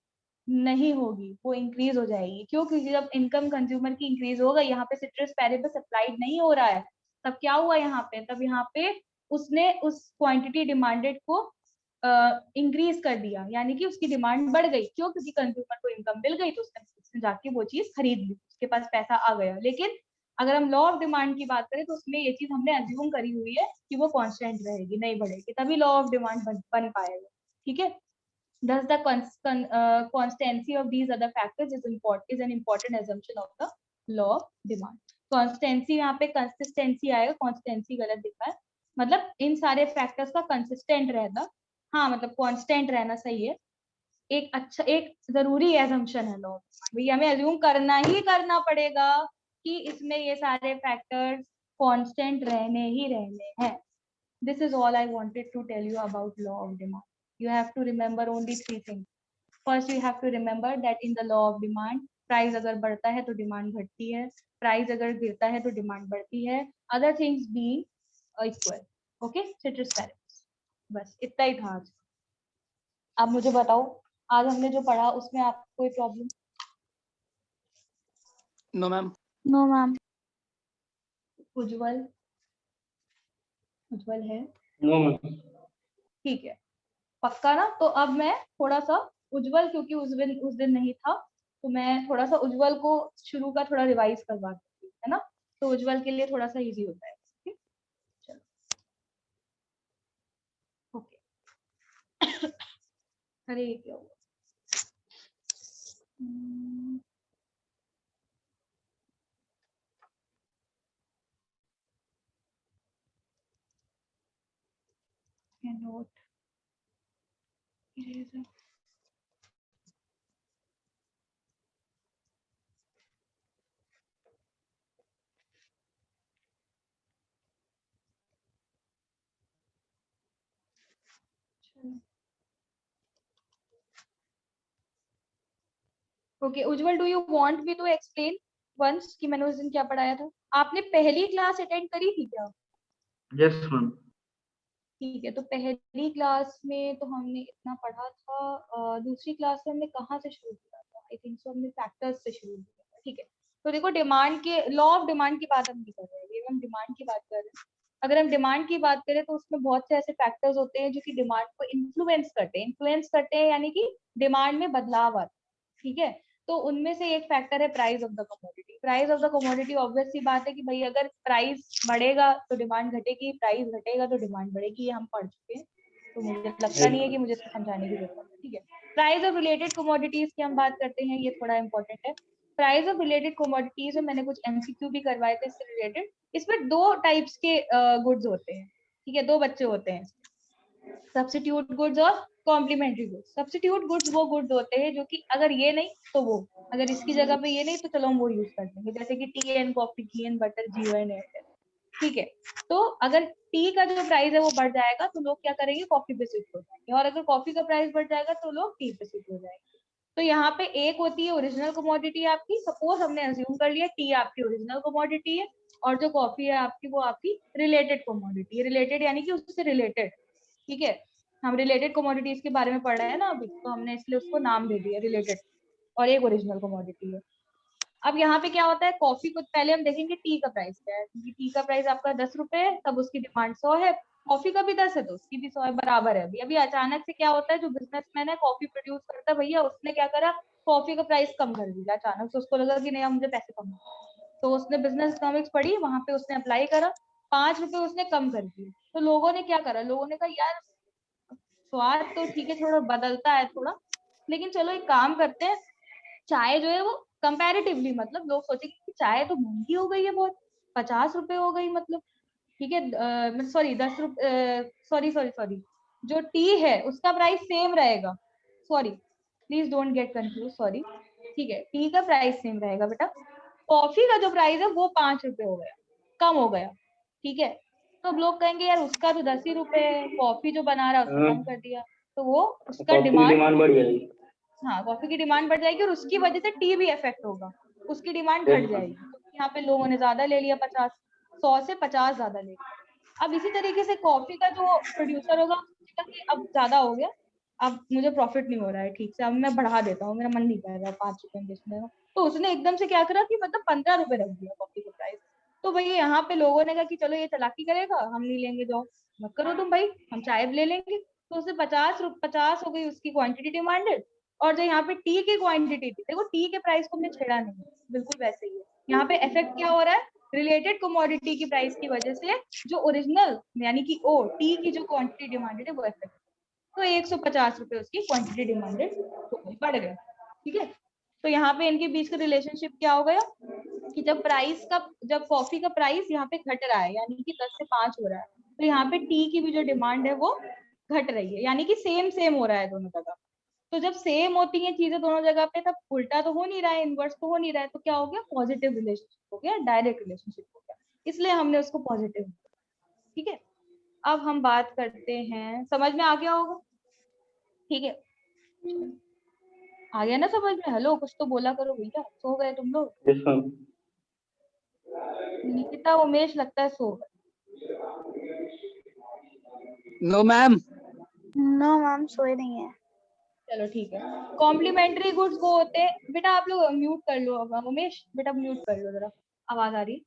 नहीं होगी, वो इंक्रीज हो जाएगी. क्यों? क्योंकि जब इनकम कंज्यूमर की इंक्रीज होगा, यहाँ पे सिट्रस पैरेबस अप्लाइड नहीं हो रहा है, तब क्या हुआ यहाँ पे? तब यहाँ पे उसने उस क्वांटिटी डिमांडेड को इंक्रीज कर दिया, यानी कि उसकी डिमांड बढ़ गई. क्यों? क्योंकि कंज्यूमर को इनकम मिल गई, तो उसने जाके वो चीज खरीद ली, उसके पास पैसा आ गया. लेकिन अगर हम लॉ ऑफ डिमांड की बात करें तो उसमें ये चीज हमने अज्यूम करी हुई है कि वो कांस्टेंट रहेगी, नहीं बढ़ेगी, तभी लॉ ऑफ डिमांड बन पाएगा. ठीक है. Thus the constancy of these other factors is an important assumption of the law of demand. Constancy यहाँ पे consistency आएगा, constancy गलत दिखा है, मतलब इन सारे फैक्टर्स का कंसिस्टेंट रहना, हाँ मतलब कांस्टेंट रहना सही है. एक अच्छा, एक जरूरी assumption है लॉ. भाई हमें अज्यूम करना ही करना पड़ेगा कि इसमें ये सारे फैक्टर्स कांस्टेंट रहने ही रहने हैं. This is all I wanted to tell you about law of demand. You have to remember only 3 things. First, you have to remember that in the law of demand, price अगर बढ़ता है तो demand घटती है, price अगर गिरता है तो डिमांड बढ़ती है, other things being equal. Okay, ceteris paribus. बस इतना ही था आज. अब मुझे बताओ, आज हमने जो पढ़ा उसमें आपको कोई problem? No, ma'am. No, ma'am. Ujjwal, Ujjwal है? No ma'am. ठीक है, पक्का ना? तो अब मैं थोड़ा सा उज्जवल, क्योंकि उस दिन नहीं था, तो मैं थोड़ा सा उज्जवल को शुरू का थोड़ा रिवाइज करवा देती हूँ, है ना? तो उज्जवल के लिए थोड़ा सा इजी होता है. ठीक, चलो, ओके. अरे ये क्या हुआ? Note eraser. Okay Ujjwal, do you want me to explain once कि मैंने उस दिन क्या पढ़ाया था? आपने पहली क्लास अटेंड करी थी क्या? Yes ma'am. ठीक है, तो पहली क्लास में तो हमने इतना पढ़ा था. दूसरी क्लास में हमने कहाँ से शुरू किया था? आई थिंक सो हमने फैक्टर्स से शुरू किया था. ठीक है, तो देखो डिमांड के लॉ ऑफ डिमांड की बात हम नहीं कर रहे हैं, हम डिमांड की बात कर रहे हैं. अगर हम डिमांड की बात करें तो उसमें बहुत से ऐसे फैक्टर्स होते हैं जो कि डिमांड को इन्फ्लुएंस करते हैं यानी कि डिमांड में बदलाव आता है, ठीक है। तो उनमें से एक फैक्टर है price of the commodity. Price of the commodity obvious सी बात है कि भाई अगर प्राइस बढ़ेगा तो डिमांड घटेगी, प्राइस घटेगा तो डिमांड बढ़ेगी, ये हम पढ़ चुके हैं, तो मुझे लगता नहीं है कि मुझे इसको समझाने की जरूरत है, ठीक है। प्राइस ऑफ रिलेटेड कमोडिटीज की हम बात करते हैं, ये थोड़ा इंपॉर्टेंट है। प्राइस ऑफ रिलेटेड कमोडिटीज में मैंने कुछ एमसीक्यू भी करवाए थे इससे रिलेटेड। इसमें दो टाइप्स के गुड्स होते हैं, ठीक है, दो बच्चे होते हैं, सब्स्टिट्यूट गुड्स और कॉम्प्लीमेंट्री गुड्स। सब्स्टिट्यूट गुड्स वो गुड्स होते हैं जो कि अगर ये नहीं तो वो, अगर इसकी जगह पे ये नहीं तो चलो हम वो यूज कर लेंगे, जैसे कि T and coffee, ghee and butter, Jio and Airtel, ठीक है। तो अगर टी का जो प्राइस है वो बढ़ जाएगा तो लोग क्या करेंगे, कॉफी पे स्विच हो जाएंगे, और अगर कॉफी का प्राइस बढ़ जाएगा तो लोग टी पे स्विच हो जाएंगे। तो यहाँ पे एक होती है ओरिजिनल कमोडिटी आपकी, सपोज हमने अज्यूम कर लिया टी आपकी ओरिजिनल कमोडिटी है, और जो कॉफी है आपकी वो आपकी रिलेटेड कमोडिटी है। रिलेटेड यानी कि उससे रिलेटेड, ठीक है। हम रिलेटेड कमोडिटीज के बारे में पढ़ रहे हैं ना अभी, तो हमने इसलिए उसको नाम दे दिया रिलेटेड, और एक ओरिजिनल कमोडिटी है। अब यहाँ पे क्या होता है, कॉफी को पहले हम देखेंगे टी का प्राइस क्या है, क्योंकि टी का प्राइस आपका 10 रुपए है, तब उसकी डिमांड 100 है, कॉफी का भी 10 है तो उसकी भी 100 है, बराबर है। अभी अभी अचानक से क्या होता है, जो बिजनेसमैन है कॉफी प्रोड्यूस करता है भैया, उसने क्या करा, कॉफी का प्राइस कम कर दिया अचानक से, उसको लगा कि नहीं अब मुझे पैसे कम, तो उसने बिजनेस इकोनॉमिक्स पढ़ी, वहां पे उसने अप्लाई करा, 5 रुपए उसने कम कर दिए। तो लोगों ने क्या करा, लोगों ने कहा यार स्वाद तो ठीक है थोड़ा बदलता है थोड़ा, लेकिन चलो एक काम करते हैं, चाय जो है वो कंपैरेटिवली, मतलब लोग सोचेंगे कि चाय तो महंगी हो गई है बहुत, 50 रुपए हो गई मतलब, ठीक है, सॉरी 10 रुपए, सॉरी जो टी है उसका प्राइस सेम रहेगा, sorry please don't get confuse, sorry, ठीक है, टी का प्राइस सेम रहेगा बेटा, कॉफी का जो प्राइस है वो 5 रुपए हो गया, कम हो गया, ठीक है। तो अब लोग कहेंगे यार उसका तो 10 ही रुपए है, कॉफी जो बना रहा है उसने कम कर दिया, तो वो उसका डिमांड बढ़ जाएगी। हाँ, कॉफी की डिमांड बढ़ जाएगी और उसकी वजह से टी भी इफेक्ट होगा, उसकी डिमांड घट जाएगी, तो यहाँ पे लोगों ने ज्यादा ले लिया, 100 से 50 ज्यादा ले लिया। अब इसी तरीके से कॉफी का जो प्रोड्यूसर होगा उसका कि अब ज्यादा हो गया, अब मुझे प्रॉफिट नहीं हो रहा है ठीक से, अब मैं बढ़ा देता हूँ, मेरा मन नहीं कर रहा है 5 रुपए बेचने का, तो उसने एकदम से क्या करा कि मतलब 15 रुपए रख दिया कॉफी का प्राइस। तो भैया यहाँ पे लोगों ने कहा कि चलो ये चालाकी करेगा, हम नहीं लेंगे, जाओ मत करो तुम भाई, हम चाय ले लेंगे। तो उससे 50 हो गई उसकी क्वांटिटी डिमांडेड, और जो यहाँ पे टी की क्वांटिटी थी, देखो टी के प्राइस को हमने छेड़ा नहीं, बिल्कुल वैसे ही है। यहाँ पे इफेक्ट क्या हो रहा है, रिलेटेड कमोडिटी की प्राइस की वजह से जो ओरिजिनल यानी कि ओ टी की जो क्वांटिटी डिमांडेड है वो इफेक्ट, तो 150 रुपए उसकी क्वांटिटी डिमांडेड हो गई, बढ़ गए, ठीक है। तो यहाँ पे इनके बीच का रिलेशनशिप क्या हो गया कि जब कॉफी का प्राइस यहाँ पे घट रहा है यानी कि 10 से 5 हो रहा है, तो यहाँ पे टी की भी जो डिमांड है वो घट रही है, यानी कि सेम हो रहा है दोनों जगह। तो जब सेम होती हैं चीजें दोनों जगह पे, तब उल्टा तो हो नहीं रहा है, इनवर्स तो हो नहीं रहा है, तो क्या हो गया, पॉजिटिव रिलेशनशिप हो गया, डायरेक्ट रिलेशनशिप हो गया, इसलिए हमने उसको पॉजिटिव, ठीक है। अब हम बात करते हैं, समझ में आ गया होगा, ठीक है, आ गया ना समझ में, हेलो कुछ तो बोला करो भैया, सो गए तुम लोग, निकिता उमेश लगता है सो गए। No ma'am. नो मैम सोए नहीं है। चलो ठीक है। कॉम्प्लीमेंट्री गुड्स वो होते हैं, बेटा आप लोग म्यूट कर लो, अब उमेश बेटा म्यूट कर लो जरा, आवाज आ रही है।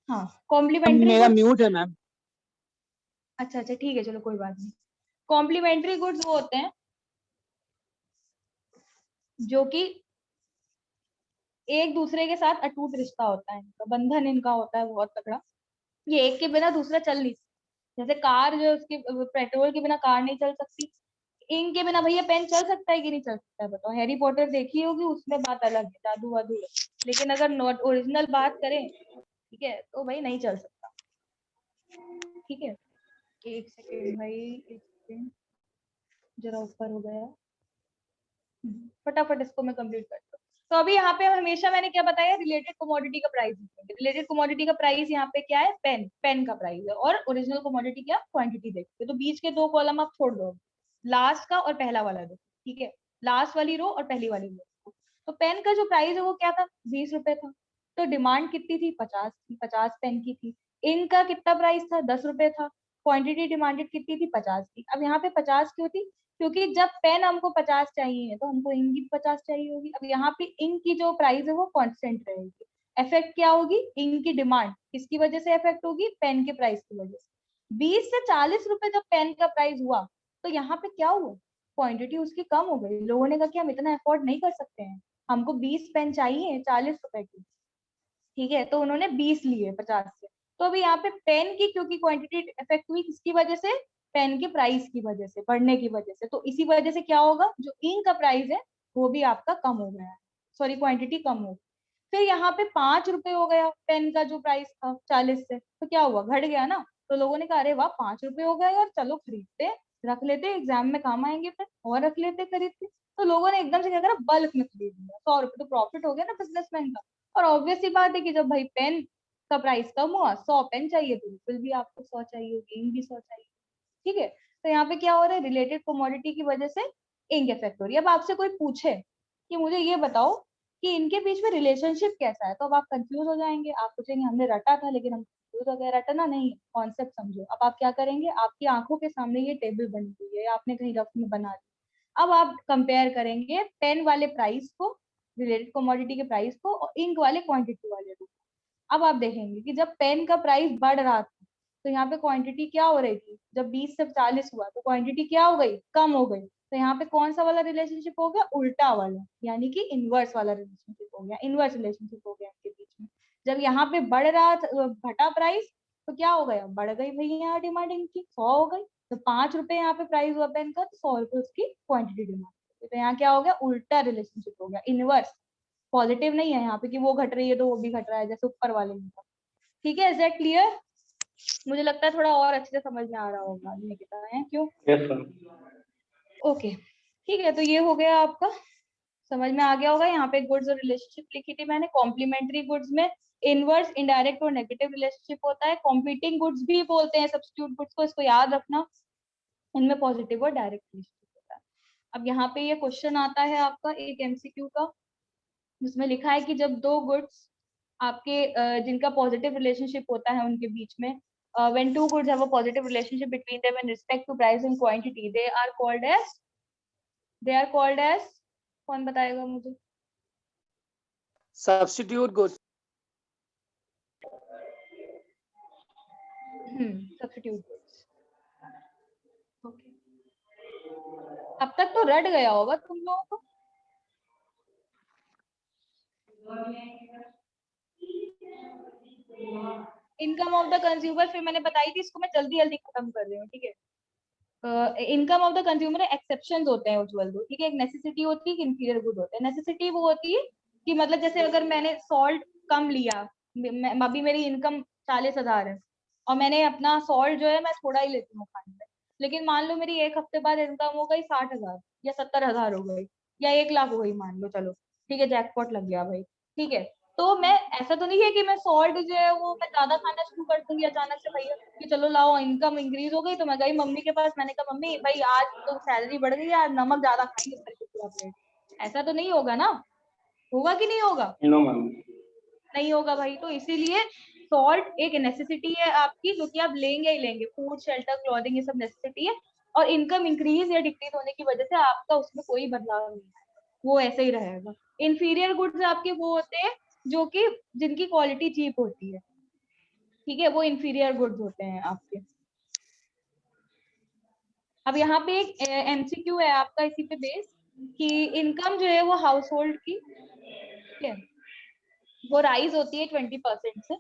हाँ, कॉम्प्लीमेंट्री मेरा गुड्स, म्यूट है मैम। अच्छा ठीक है चलो कोई बात नहीं। कॉम्प्लीमेंट्री गुड्स वो होते हैं जो कि एक दूसरे के साथ अटूट रिश्ता होता है, इनका बंधन इनका होता है बहुत तगड़ा, ये एक के बिना दूसरा चल नहीं सकता। जैसे कार जो उसके पेट्रोल के बिना कार नहीं चल सकती, इंक के बिना भैया पेन चल सकता है कि नहीं चल सकता है बताओ, हैरी पॉटर देखी होगी, उसमें बात अलग है, जादू वादू है, लेकिन अगर नॉट ओरिजिनल बात करें, ठीक है, तो भाई नहीं चल सकता, ठीक है। एक सेकेंड भाई, एक सेकेंड, जरा ऊपर हो गया, फटाफट इसको मैं कंप्लीट करता हूँ। तो अभी यहाँ पे हमेशा मैंने क्या बताया, रिलेटेड कमोडिटी का प्राइस, रिलेटेड कमोडिटी का प्राइस यहाँ पे क्या है, पेन का प्राइस है, और ओरिजिनल कमोडिटी क्या, क्वांटिटी देखते, तो बीच के 2 कॉलम आप छोड़ दो, लास्ट का और पहला वाला दो, ठीक है, लास्ट वाली रो और पहली वाली रो। तो पेन का जो प्राइस है वो क्या था, 20 रुपए था, तो डिमांड कितनी थी, 50 थी, 50 पेन की थी। इंक का कितना प्राइस था, 10 रुपए था, क्वांटिटी डिमांडेड कितनी थी, 50 थी। अब यहाँ पे 50 क्यों थी, क्योंकि जब पेन हमको 50 चाहिए तो हमको इंक भी 50 चाहिए होगी। अब यहाँ पे इंक की जो प्राइस है वो कांस्टेंट रहेगी, इफेक्ट क्या होगी, इंक की डिमांड किसकी वजह से इफेक्ट होगी, पेन के प्राइस की वजह से। 20 से 40 रुपए जब पेन का प्राइस हुआ तो यहाँ पे क्या हुआ, क्वांटिटी उसकी कम हो गई। लोगों ने कहा कि हम इतना अफोर्ड नहीं कर सकते हैं, हमको 20 पेन चाहिए 40 रुपए की, ठीक है, तो उन्होंने 20 लिए 50 से। तो अभी यहाँ पे पेन की क्योंकि क्वांटिटी इफेक्ट हुई किसकी वजह से, पेन के प्राइस की वजह से, बढ़ने की वजह से। तो इसी वजह से क्या होगा, जो इंक का प्राइस है वो भी आपका कम हो गया है, सॉरी क्वांटिटी कम हो। फिर यहाँ पे 5 रुपए हो गया पेन का जो प्राइस था 40 से, तो क्या हुआ, घट गया ना। तो लोगों ने कहा अरे वाह 5 रुपए हो गया यार, चलो खरीदते, रख लेते, एग्जाम में काम आएंगे फिर, और रख लेते खरीद के। तो लोगों ने एकदम से क्या करा, बल्क में खरीद लिया, 100 रुपए तो प्रॉफिट हो गया ना बिजनेसमैन का। और ऑब्वियस सी बात है कि जब भाई पेन का प्राइस कम हुआ, 100 पेन चाहिए तो बिल्कुल भी आपको 100 चाहिए होगी, इंक भी 100 चाहिए, ठीक है। तो यहाँ पे क्या हो रहा है, रिलेटेड कमोडिटी की वजह से इंक इफेक्ट हो रही है। अब आपसे कोई पूछे कि मुझे ये बताओ कि इनके बीच में रिलेशनशिप कैसा है, तो अब आप कंफ्यूज हो जाएंगे, आप पूछेंगे हमने रटा था लेकिन हम कंफ्यूज हो गए। रटना नहीं, कॉन्सेप्ट समझो। अब आप क्या करेंगे, आपकी आंखों के सामने ये टेबल बनी हुई है, आपने कहीं रफ में बना दी। अब आप कंपेयर करेंगे पेन वाले प्राइस को, रिलेटेड कमोडिटी के प्राइस को, और इंक वाले क्वांटिटी वाले को। अब आप देखेंगे कि जब पेन का प्राइस बढ़ रहा था तो यहाँ पे क्वांटिटी क्या हो रही थी, जब 20 से 40 हुआ तो क्वांटिटी क्या हो गई, कम हो गई। तो यहाँ पे कौन सा वाला रिलेशनशिप हो गया, उल्टा वाला, यानी कि इनवर्स वाला रिलेशनशिप हो गया, इनवर्स रिलेशनशिप हो गया इनके बीच में। जब यहाँ पे बढ़ रहा था, घटा प्राइस, तो क्या हो गया, बढ़ गई भाई यहाँ डिमांड इनकी 100 हो गई। तो 5 रुपए यहाँ पे प्राइस हुआ पेन का, तो 100 रुपए उसकी क्वांटिटी डिमांड। तो यहाँ क्या हो गया, उल्टा रिलेशनशिप हो गया, इनवर्स। पॉजिटिव नहीं है यहाँ पे कि वो घट रही है तो वो भी घट रहा है जैसे ऊपर वाले में था। ठीक है, इज दैट क्लियर? मुझे लगता है थोड़ा और अच्छे से समझ में आ रहा होगा, निकिता है क्यों? Yes ma'am. ओके, ठीक है, तो ये हो गया आपका, समझ में आ गया होगा। यहाँ पे गुड्स और रिलेशनशिप लिखी थी मैंने। कॉम्प्लीमेंट्री गुड्स में इनवर्स, इनडायरेक्ट और नेगेटिव रिलेशनशिप होता है। कॉम्पीटिंग गुड्स भी बोलते हैं सब्स्टिट्यूट गुड्स को, इसको याद रखना। इनमें पॉजिटिव और डायरेक्ट रिलेशनशिप होता है। अब यहाँ पे ये क्वेश्चन आता है आपका एक एमसीक्यू का, जिसमें लिखा है कि जब दो गुड्स आपके जिनका पॉजिटिव रिलेशनशिप होता है उनके बीच में, when two goods have a positive relationship between them in respect to price and quantity, they are called as कौन बताएगा मुझे? Substitute goods. Substitute goods. Okay, अब तक तो रट गया होगा तुम लोगों को। इनकम ऑफ द कंज्यूमर फिर मैंने बताई थी, इसको मैं जल्दी जल्दी खत्म कर रही हूँ, ठीक है। Income of the consumer exceptions होते हैं उज्जवल दो, ठीक है। एक नेसेसिटी होती है, एक इंफीरियर गुड होता है। नेसेसिटी वो होती है कि मतलब जैसे अगर मैंने सॉल्ट कम लिया, अभी मेरी इनकम 40,000 है और मैंने अपना सॉल्ट जो है मैं थोड़ा ही लेती हूँ खाने में, लेकिन मान लो मेरी एक हफ्ते बाद इनकम हो गई 60,000 या 70,000 हो गई या 1 लाख हो गई, मान लो, चलो ठीक है, जैकपॉट लग गया भाई, ठीक है। तो मैं, ऐसा तो नहीं है कि मैं सॉल्ट जो है वो मैं ज्यादा खाना शुरू कर दूंगी अचानक से भैया कि चलो लाओ इनकम इंक्रीज हो गई, तो मैं गई मम्मी के पास, मैंने कहा मम्मी भाई आज तो सैलरी बढ़ गई, आज नमक ज्यादा खाएंगे करके पूरा प्लेट। ऐसा तो नहीं होगा ना, होगा कि नहीं होगा? No ma'am. नहीं होगा भाई। तो इसीलिए सॉल्ट एक नेसेसिटी है आपकी, जो कि आप लेंगे ही लेंगे, फूड शेल्टर क्लॉथिंग ये सब नेसेसिटी है। और इनकम इंक्रीज या डिक्रीज होने की वजह से आपका उसमें कोई बदलाव नहीं है, वो ऐसे ही रहेगा। इंफीरियर गुड्स आपके वो होते हैं जो कि जिनकी क्वालिटी चीप होती है, ठीक है, वो इंफीरियर गुड्स होते हैं आपके। अब यहाँ पे एक एमसीक्यू है आपका इसी पे बेस, कि इनकम जो है वो हाउस होल्ड की, ठीक है, वो राइज होती है 20% से,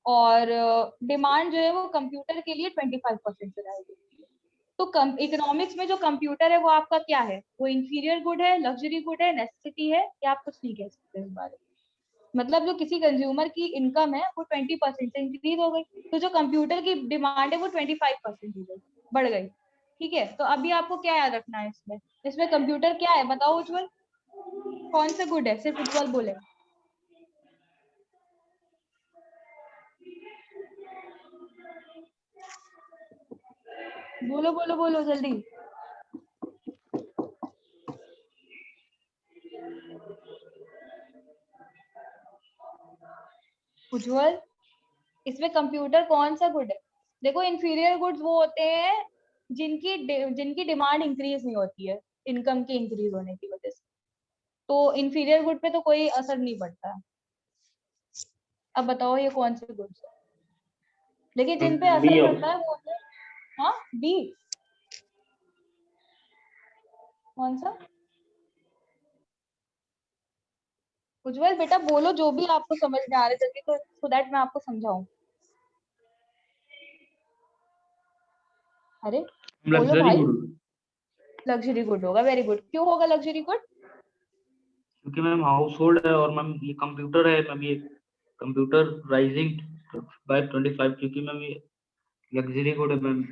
और डिमांड जो है वो कंप्यूटर के लिए 25% से राइज होती है। तो इकोनॉमिक्स में जो कंप्यूटर है वो आपका क्या है, वो इंफीरियर गुड है, लग्जरी गुड है, नेसेसिटी है, या आप कुछ नहीं कह सकते इस बारे में। मतलब जो किसी कंज्यूमर की इनकम है वो 20% से इंक्रीज हो गई, तो जो कंप्यूटर की डिमांड है वो 25% हो गई, बढ़ गई, ठीक है। तो अभी आपको क्या याद रखना है इसमें, इसमें कंप्यूटर क्या है बताओ उज्जवल, कौन सा गुड है, सिर्फ उज्जवल बोले। बोलो बोलो बोलो जल्दी। उज्जवल, इसमें कंप्यूटर कौन सा गुड है? देखो इंफीरियर गुड्स वो होते हैं जिनकी डिमांड इंक्रीज नहीं होती है इनकम के इंक्रीज होने की वजह से, तो इंफीरियर गुड पे तो कोई असर नहीं पड़ता है। अब बताओ ये कौन से गुड्स है, लेकिन जिन पे असर बी पड़ता है वो होते हैं हाँ बी कौन सा? उज्जवल बेटा बोलो जो भी आपको समझ में आ रहा है जल्दी, तो सो दैट मैं आपको समझाऊं। अरे बोलो लग्जरी भाई। गुड, लग्जरी गुड होगा, वेरी गुड। क्यों होगा लग्जरी गुड? क्योंकि मैम हाउस होल्ड है और मैम ये कंप्यूटर है मैम, ये कंप्यूटर राइजिंग बाय 25, क्योंकि मैम ये लग्जरी गुड है मैम।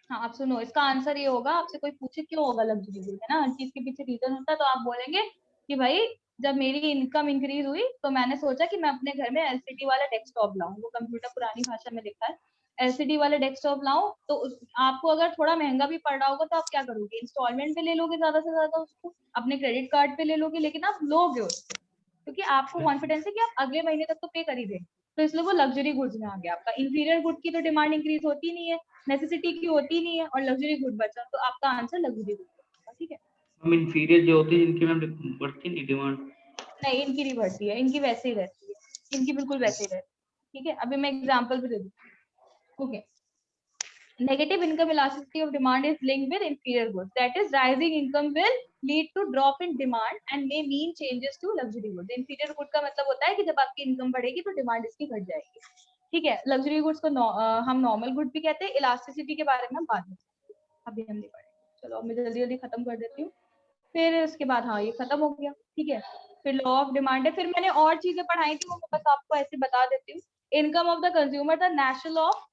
हाँ आप सुनो, इसका आंसर ये होगा, आपसे कोई पूछे क्यों होगा लग्जरी गुड, है ना, हर चीज के पीछे रीजन होता है, तो आप बोलेंगे कि भाई जब मेरी इनकम इंक्रीज हुई तो मैंने सोचा कि मैं अपने घर में एलसीडी वाला डेस्कटॉप लाऊं, वो कंप्यूटर पुरानी भाषा में लिखा है, एलसीडी वाला डेस्कटॉप लाऊं, तो आपको अगर थोड़ा महंगा भी पड़ रहा होगा तो आप क्या करोगे, इंस्टॉलमेंट पे ले लोगे ज्यादा से ज्यादा उसको, अपने क्रेडिट कार्ड पे ले लोगे, लेकिन आप लोगे उसको क्योंकि आपको कॉन्फिडेंस है कि आप अगले महीने तक तो पे कर ही देंगे, तो इसलिए वो लग्जरी गुड्स में आ गया आपका। इंफीरियर गुड की तो डिमांड इंक्रीज होती नहीं है, नेसेसिटी की होती नहीं है, और लग्जरी गुड बचा, तो आपका आंसर लग्जरी गुड होगा। ठीक है, मैम इंफीरियर जो होती है जिनकी मैम बढ़ती नहीं डिमांड। नहीं इनकी नहीं बढ़ती है, इनकी वैसे ही रहती है, इनकी बिल्कुल वैसे ही रहती है। ठीक है, अभी मैं एग्जाम्पल भी दे दूँ। Okay, negative income elasticity of demand is linked with inferior goods, that is rising income will lead to drop in demand and may mean changes to luxury goods। inferior good का मतलब होता है कि जब आपकी income बढ़ेगी तो demand इसकी घट जाएगी। ठीक है, लग्जरी गुड्स को हम नॉर्मल गुड भी कहते हैं। इलास्टिसिटी के बारे में हम बाद में, अभी हम नहीं पढ़ेंगे। चलो अब मैं जल्दी जल्दी खत्म कर देती हूँ, फिर उसके बाद हाँ ये खत्म हो गया। ठीक है, फिर लॉ ऑफ डिमांड है, फिर मैंने और चीजें पढ़ाई थी वो मैं बस आपको ऐसे बता देती हूँ। इनकम ऑफ द कंज्यूमर था national of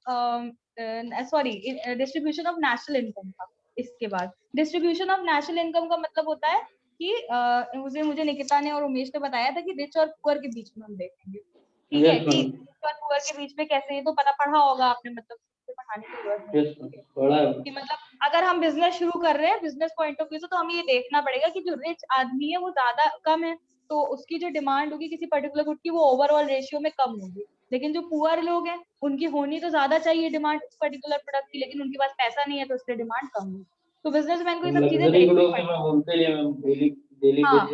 sorry distribution of national income था। इसके बाद डिस्ट्रीब्यूशन ऑफ नेशनल इनकम का मतलब होता है कि मुझे निकिता ने और उमेश ने बताया था कि रिच और पुअर के बीच में हम देखेंगे। ठीक है, कि रिच और पुअर के बीच में कैसे, ये तो पढ़ा होगा आपने, मतलब पढ़ाने की जरूरत नहीं कि मतलब अगर हम बिजनेस शुरू कर रहे हैं बिजनेस पॉइंट ऑफ व्यू से, तो हमें ये देखना पड़ेगा कि जो रिच आदमी है वो ज्यादा कम है, तो उसकी जो डिमांड होगी किसी पर्टिकुलर गुड की वो ओवरऑल रेशियो में कम होगी। लेकिन जो पुअर लोग हैं उनकी होनी तो ज्यादा चाहिए डिमांड उस पर्टिकुलर प्रोडक्ट की, लेकिन उनके पास पैसा नहीं है तो उसकी डिमांड कम है। तो बिजनेसमैन को ये सब चीजें देखनी पड़ेगी। हाँ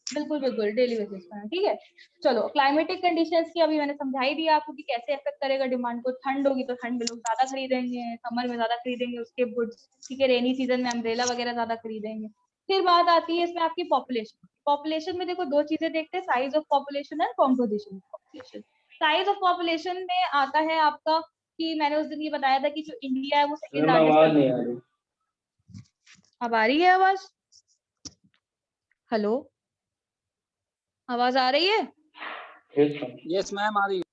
बिल्कुल बिल्कुल डेली बेसिस पर। ठीक है, चलो क्लाइमेटिक कंडीशंस की अभी मैंने समझाई दी आपको कि कैसे इफेक्ट करेगा डिमांड को। ठंड होगी तो ठंड में लोग ज्यादा खरीदेंगे, समर में ज्यादा खरीदेंगे उसके गुड्स। ठीक है, रेनी सीजन में अम्ब्रेला वगैरह ज्यादा खरीदेंगे। फिर बात आती है इसमें आपकी पॉपुलेशन। पॉपुलेशन में देखो दो चीजें देखते हैं, size of population and composition of population. Size of population में आता है आपका कि मैंने उस दिन ये बताया था कि जो इंडिया है वो सेकंड लार्जेस्ट। अब आ रही है आवाज? हेलो, आवाज आ रही है? यस मैम आ रही है।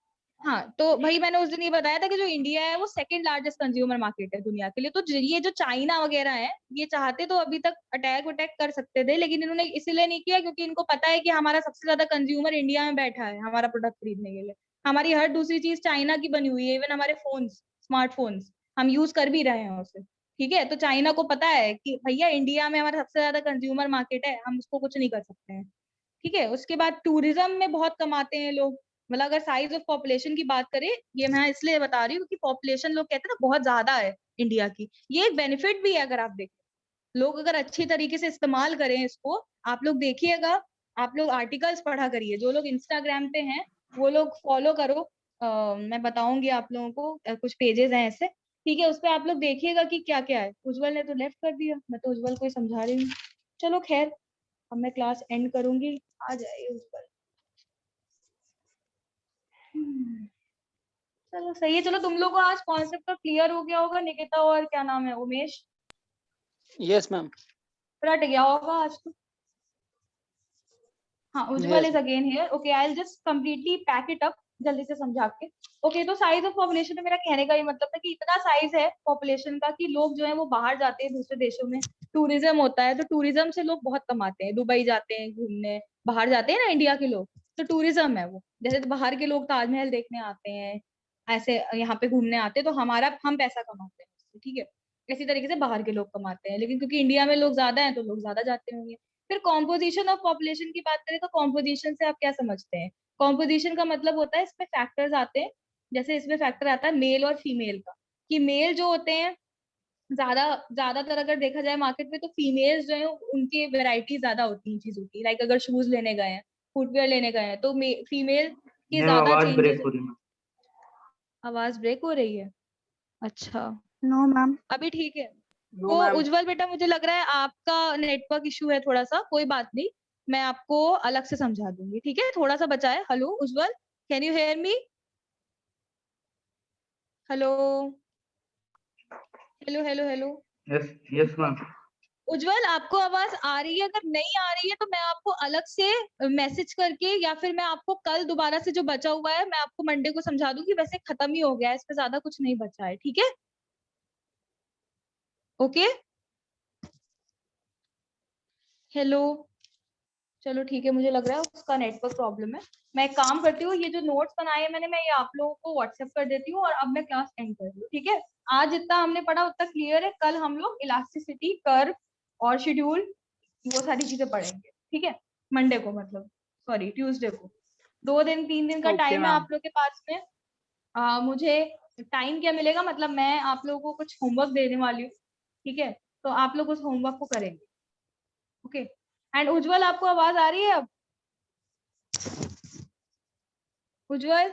हाँ, तो भाई मैंने उस दिन ये बताया था कि जो इंडिया है वो सेकंड लार्जेस्ट कंज्यूमर मार्केट है दुनिया के लिए। तो ये जो चाइना वगैरह है ये चाहते तो अभी तक अटैक कर सकते थे, लेकिन इन्होंने इसीलिए नहीं किया क्योंकि इनको पता है कि हमारा सबसे ज्यादा कंज्यूमर इंडिया में बैठा है हमारा प्रोडक्ट खरीदने के लिए। हमारी हर दूसरी चीज चाइना की बनी हुई है, इवन हमारे फोन्स, स्मार्टफोन्स हम यूज कर भी रहे हैं उसे। ठीक है, तो चाइना को पता है कि भैया इंडिया में हमारा सबसे ज्यादा कंज्यूमर मार्केट है, हम उसको कुछ नहीं कर सकते हैं। ठीक है, उसके बाद टूरिज्म में बहुत कमाते हैं लोग। मतलब अगर साइज ऑफ पॉपुलेशन की बात करें, ये मैं इसलिए बता रही हूँ कि पॉपुलेशन लोग कहते हैं ना बहुत ज्यादा है इंडिया की, ये एक बेनिफिट भी है। अगर आप देखें लोग अगर अच्छी तरीके से इस्तेमाल करें इसको, आप लोग देखिएगा, आप लोग आर्टिकल्स पढ़ा करिए, जो लोग इंस्टाग्राम पे हैं वो लोग फॉलो करो। मैं बताऊंगी आप लोगों को, कुछ पेजेस हैं ऐसे। ठीक है, उस पर आप लोग देखिएगा कि क्या क्या है। उज्जवल ने तो लेफ्ट कर दिया, मैं तो उज्जवल को ही समझा रही हूँ। चलो खैर, अब मैं क्लास एंड करूंगी, आ जाए उस पर। चलो सही है, चलो तुम लोग को आज कॉन्सेप्ट तो क्लियर हो गया होगा। निकिता और क्या नाम है, उमेश, यस मैम। रट गया होगा आज तो। हाँ, Ujjwal yes is again here. Okay, I will just completely pack it up जल्दी से समझा के। ओके, तो साइज ऑफ पॉपुलेशन में मेरा कहने का ये मतलब था कि इतना साइज है पॉपुलेशन का कि लोग जो है वो बाहर जाते हैं दूसरे देशों में, टूरिज्म होता है, तो टूरिज्म से लोग बहुत कमाते हैं, दुबई जाते हैं घूमने, बाहर जाते हैं ना इंडिया के लोग, तो टूरिज्म है वो। जैसे तो बाहर के लोग ताजमहल देखने आते हैं, ऐसे यहाँ पे घूमने आते हैं, तो हम पैसा कमाते हैं उससे। ठीक है, इसी तरीके से बाहर के लोग कमाते हैं, लेकिन क्योंकि इंडिया में लोग ज्यादा हैं तो लोग ज्यादा जाते होंगे। फिर कॉम्पोजिशन ऑफ पॉपुलेशन की बात करें तो कॉम्पोजिशन से आप क्या समझते हैं? कॉम्पोजिशन का मतलब होता है इसमें फैक्टर्स आते हैं, जैसे इसमें फैक्टर आता है मेल और फीमेल का, कि मेल जो होते हैं ज्यादातर अगर देखा जाए मार्केट में, तो फीमेल्स जो है उनकी वेराइटी ज्यादा होती है चीजों की। लाइक अगर शूज लेने गए हैं, फुटवेयर लेने गए हैं, तो फीमेल की ज्यादा आवाज चेंजेस। ब्रेक हो रही है। आवाज ब्रेक हो रही है? अच्छा, नो मैम। अभी ठीक है? नो तो मैम। उज्जवल बेटा मुझे लग रहा है आपका नेटवर्क इशू है थोड़ा सा, कोई बात नहीं, मैं आपको अलग से समझा दूंगी, ठीक है? थोड़ा सा बचा है। Hello Ujjwal, can you hear me? Hello hello hello hello. Yes yes ma'am. Ujjwal आपको आवाज आ रही है? अगर नहीं आ रही है तो मैं आपको अलग से मैसेज करके, या फिर मैं आपको कल दोबारा से जो बचा हुआ है मैं आपको मंडे को समझा दूंगी। वैसे खत्म ही हो गया है, इस पे ज्यादा कुछ नहीं बचा है, ठीक है? ओके। हेलो, चलो ठीक है, मुझे लग रहा है उसका नेटवर्क प्रॉब्लम है। मैं एक काम करती हूँ, ये जो नोट्स बनाए हैं मैंने, मैं ये आप लोगों को व्हाट्सएप कर देती हूँ और अब मैं क्लास एंड कर रही हूँ, ठीक है? आज जितना हमने पढ़ा उतना क्लियर है, कल हम लोग इलास्टिसिटी, कर्व और शेड्यूल वो सारी चीजें पढ़ेंगे, ठीक है? मंडे को, मतलब सॉरी ट्यूसडे को। 2 दिन 3 दिन का ओके टाइम है मैम। आप लोग के पास में। मुझे टाइम क्या मिलेगा, मतलब मैं आप लोगों को कुछ होमवर्क देने वाली हूँ, ठीक है? तो आप लोग उस होमवर्क को करेंगे, ओके? एंड उज्जवल आपको आवाज आ रही है अब? उज्जवल,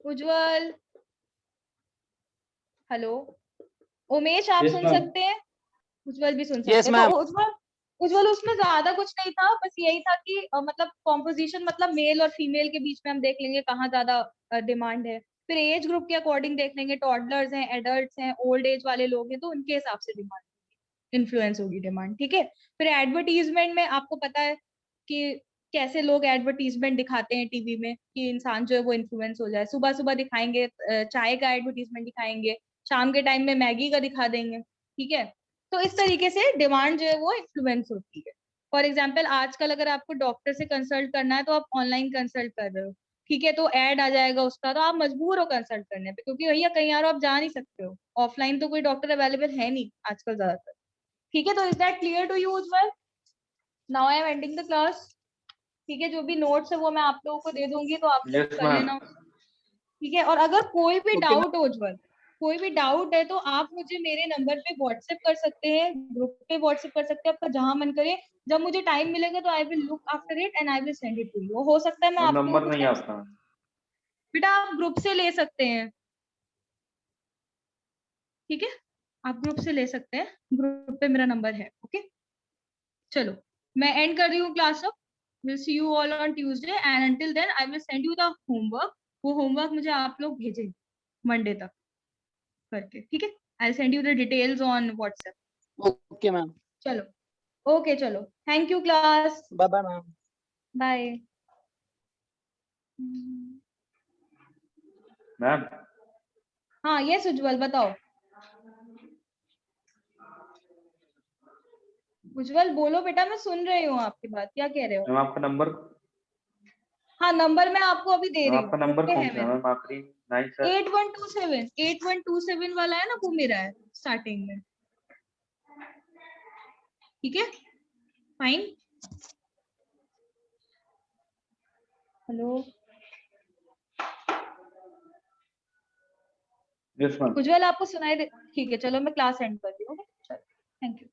उज्जवल, हेलो, उमेश आप यस सुन मैम। सकते हैं? उज्जवल भी सुन सकते यस हैं। मैम। तो उज्जवल, उज्जवल उसमें ज्यादा कुछ नहीं था, बस यही था कि मतलब कॉम्पोजिशन, मतलब मेल और फीमेल के बीच में हम देख लेंगे कहाँ ज्यादा डिमांड है। फिर एज ग्रुप के अकॉर्डिंग देख लेंगे, टॉडलर्स हैं, एडल्ट्स हैं, ओल्ड एज वाले लोग हैं, तो उनके हिसाब से डिमांड इन्फ्लुएंस होगी डिमांड, ठीक है? फिर एडवर्टीजमेंट में आपको पता है कि कैसे लोग एडवर्टीजमेंट दिखाते हैं टीवी में, कि इंसान जो है वो इन्फ्लुएंस हो जाए। सुबह सुबह दिखाएंगे चाय का एडवर्टीजमेंट दिखाएंगे, शाम के टाइम में मैगी का दिखा देंगे, ठीक है? तो इस तरीके से डिमांड जो है वो इन्फ्लुएंस होती है। फॉर एग्जाम्पल आजकल अगर आपको डॉक्टर से कंसल्ट करना है तो आप ऑनलाइन कंसल्ट कर रहे हो, ठीक है? तो ऐड आ जाएगा उसका, तो आप मजबूर हो कंसल्ट करने पे, क्योंकि भैया कहीं और आप जा नहीं सकते हो, ऑफलाइन तो कोई डॉक्टर अवेलेबल है नहीं आजकल ज्यादातर, ठीक है? तो is that clear to you Ujjwal? Now I am ending the class, ठीक है? जो भी नोट्स है वो मैं आप लोगों को दे दूंगी, तो आप लोग यस कर मैम। लेना, ठीक है? और अगर कोई भी ओके मैम। डाउट हो उज्जवल, कोई भी डाउट है तो आप मुझे मेरे नंबर पे व्हाट्सएप कर सकते हैं, ग्रुप पे व्हाट्सएप कर सकते हैं, आपका जहां मन करे। जब मुझे टाइम मिलेगा तो I will look after it and I will send it to you. हो सकता है मैं मैम आप लोगों नंबर को नहीं टेक्स्ट, आता। बेटा आप ग्रुप से ले सकते हैं, ठीक है? आप ग्रुप से ले सकते हैं, ग्रुप पे मेरा नंबर है, ओके? चलो मैं एंड कर रही हूँ क्लास अब। Will see you all on Tuesday and until then I will send you the homework. वो होमवर्क मुझे आप लोग भेजेंगे मंडे तक करके, ठीक है? I send you the details on WhatsApp. Okay ma'am. चलो, ओके, चलो, thank you class, bye bye ma'am. Bye. Ma'am हाँ यस उज्जवल बताओ। उज्जवल बोलो बेटा, मैं सुन रही हूँ आपकी बात, क्या कह रहे हो? मैम आपका नंबर, हाँ नंबर मैं आपको अभी दे मैम रही हूँ, आपका ग्रुप नंबर पे कौन है सा है मेरा। मैम? आखिरी 9 सर। 8127 वाला है ना, वो मेरा है स्टार्टिंग में, ठीक है? Fine. Hello yes ma'am. Ujjwal आपको सुनाई दे? ठीक है, चलो मैं क्लास एंड कर रही हूँ, चलो थैंक यू।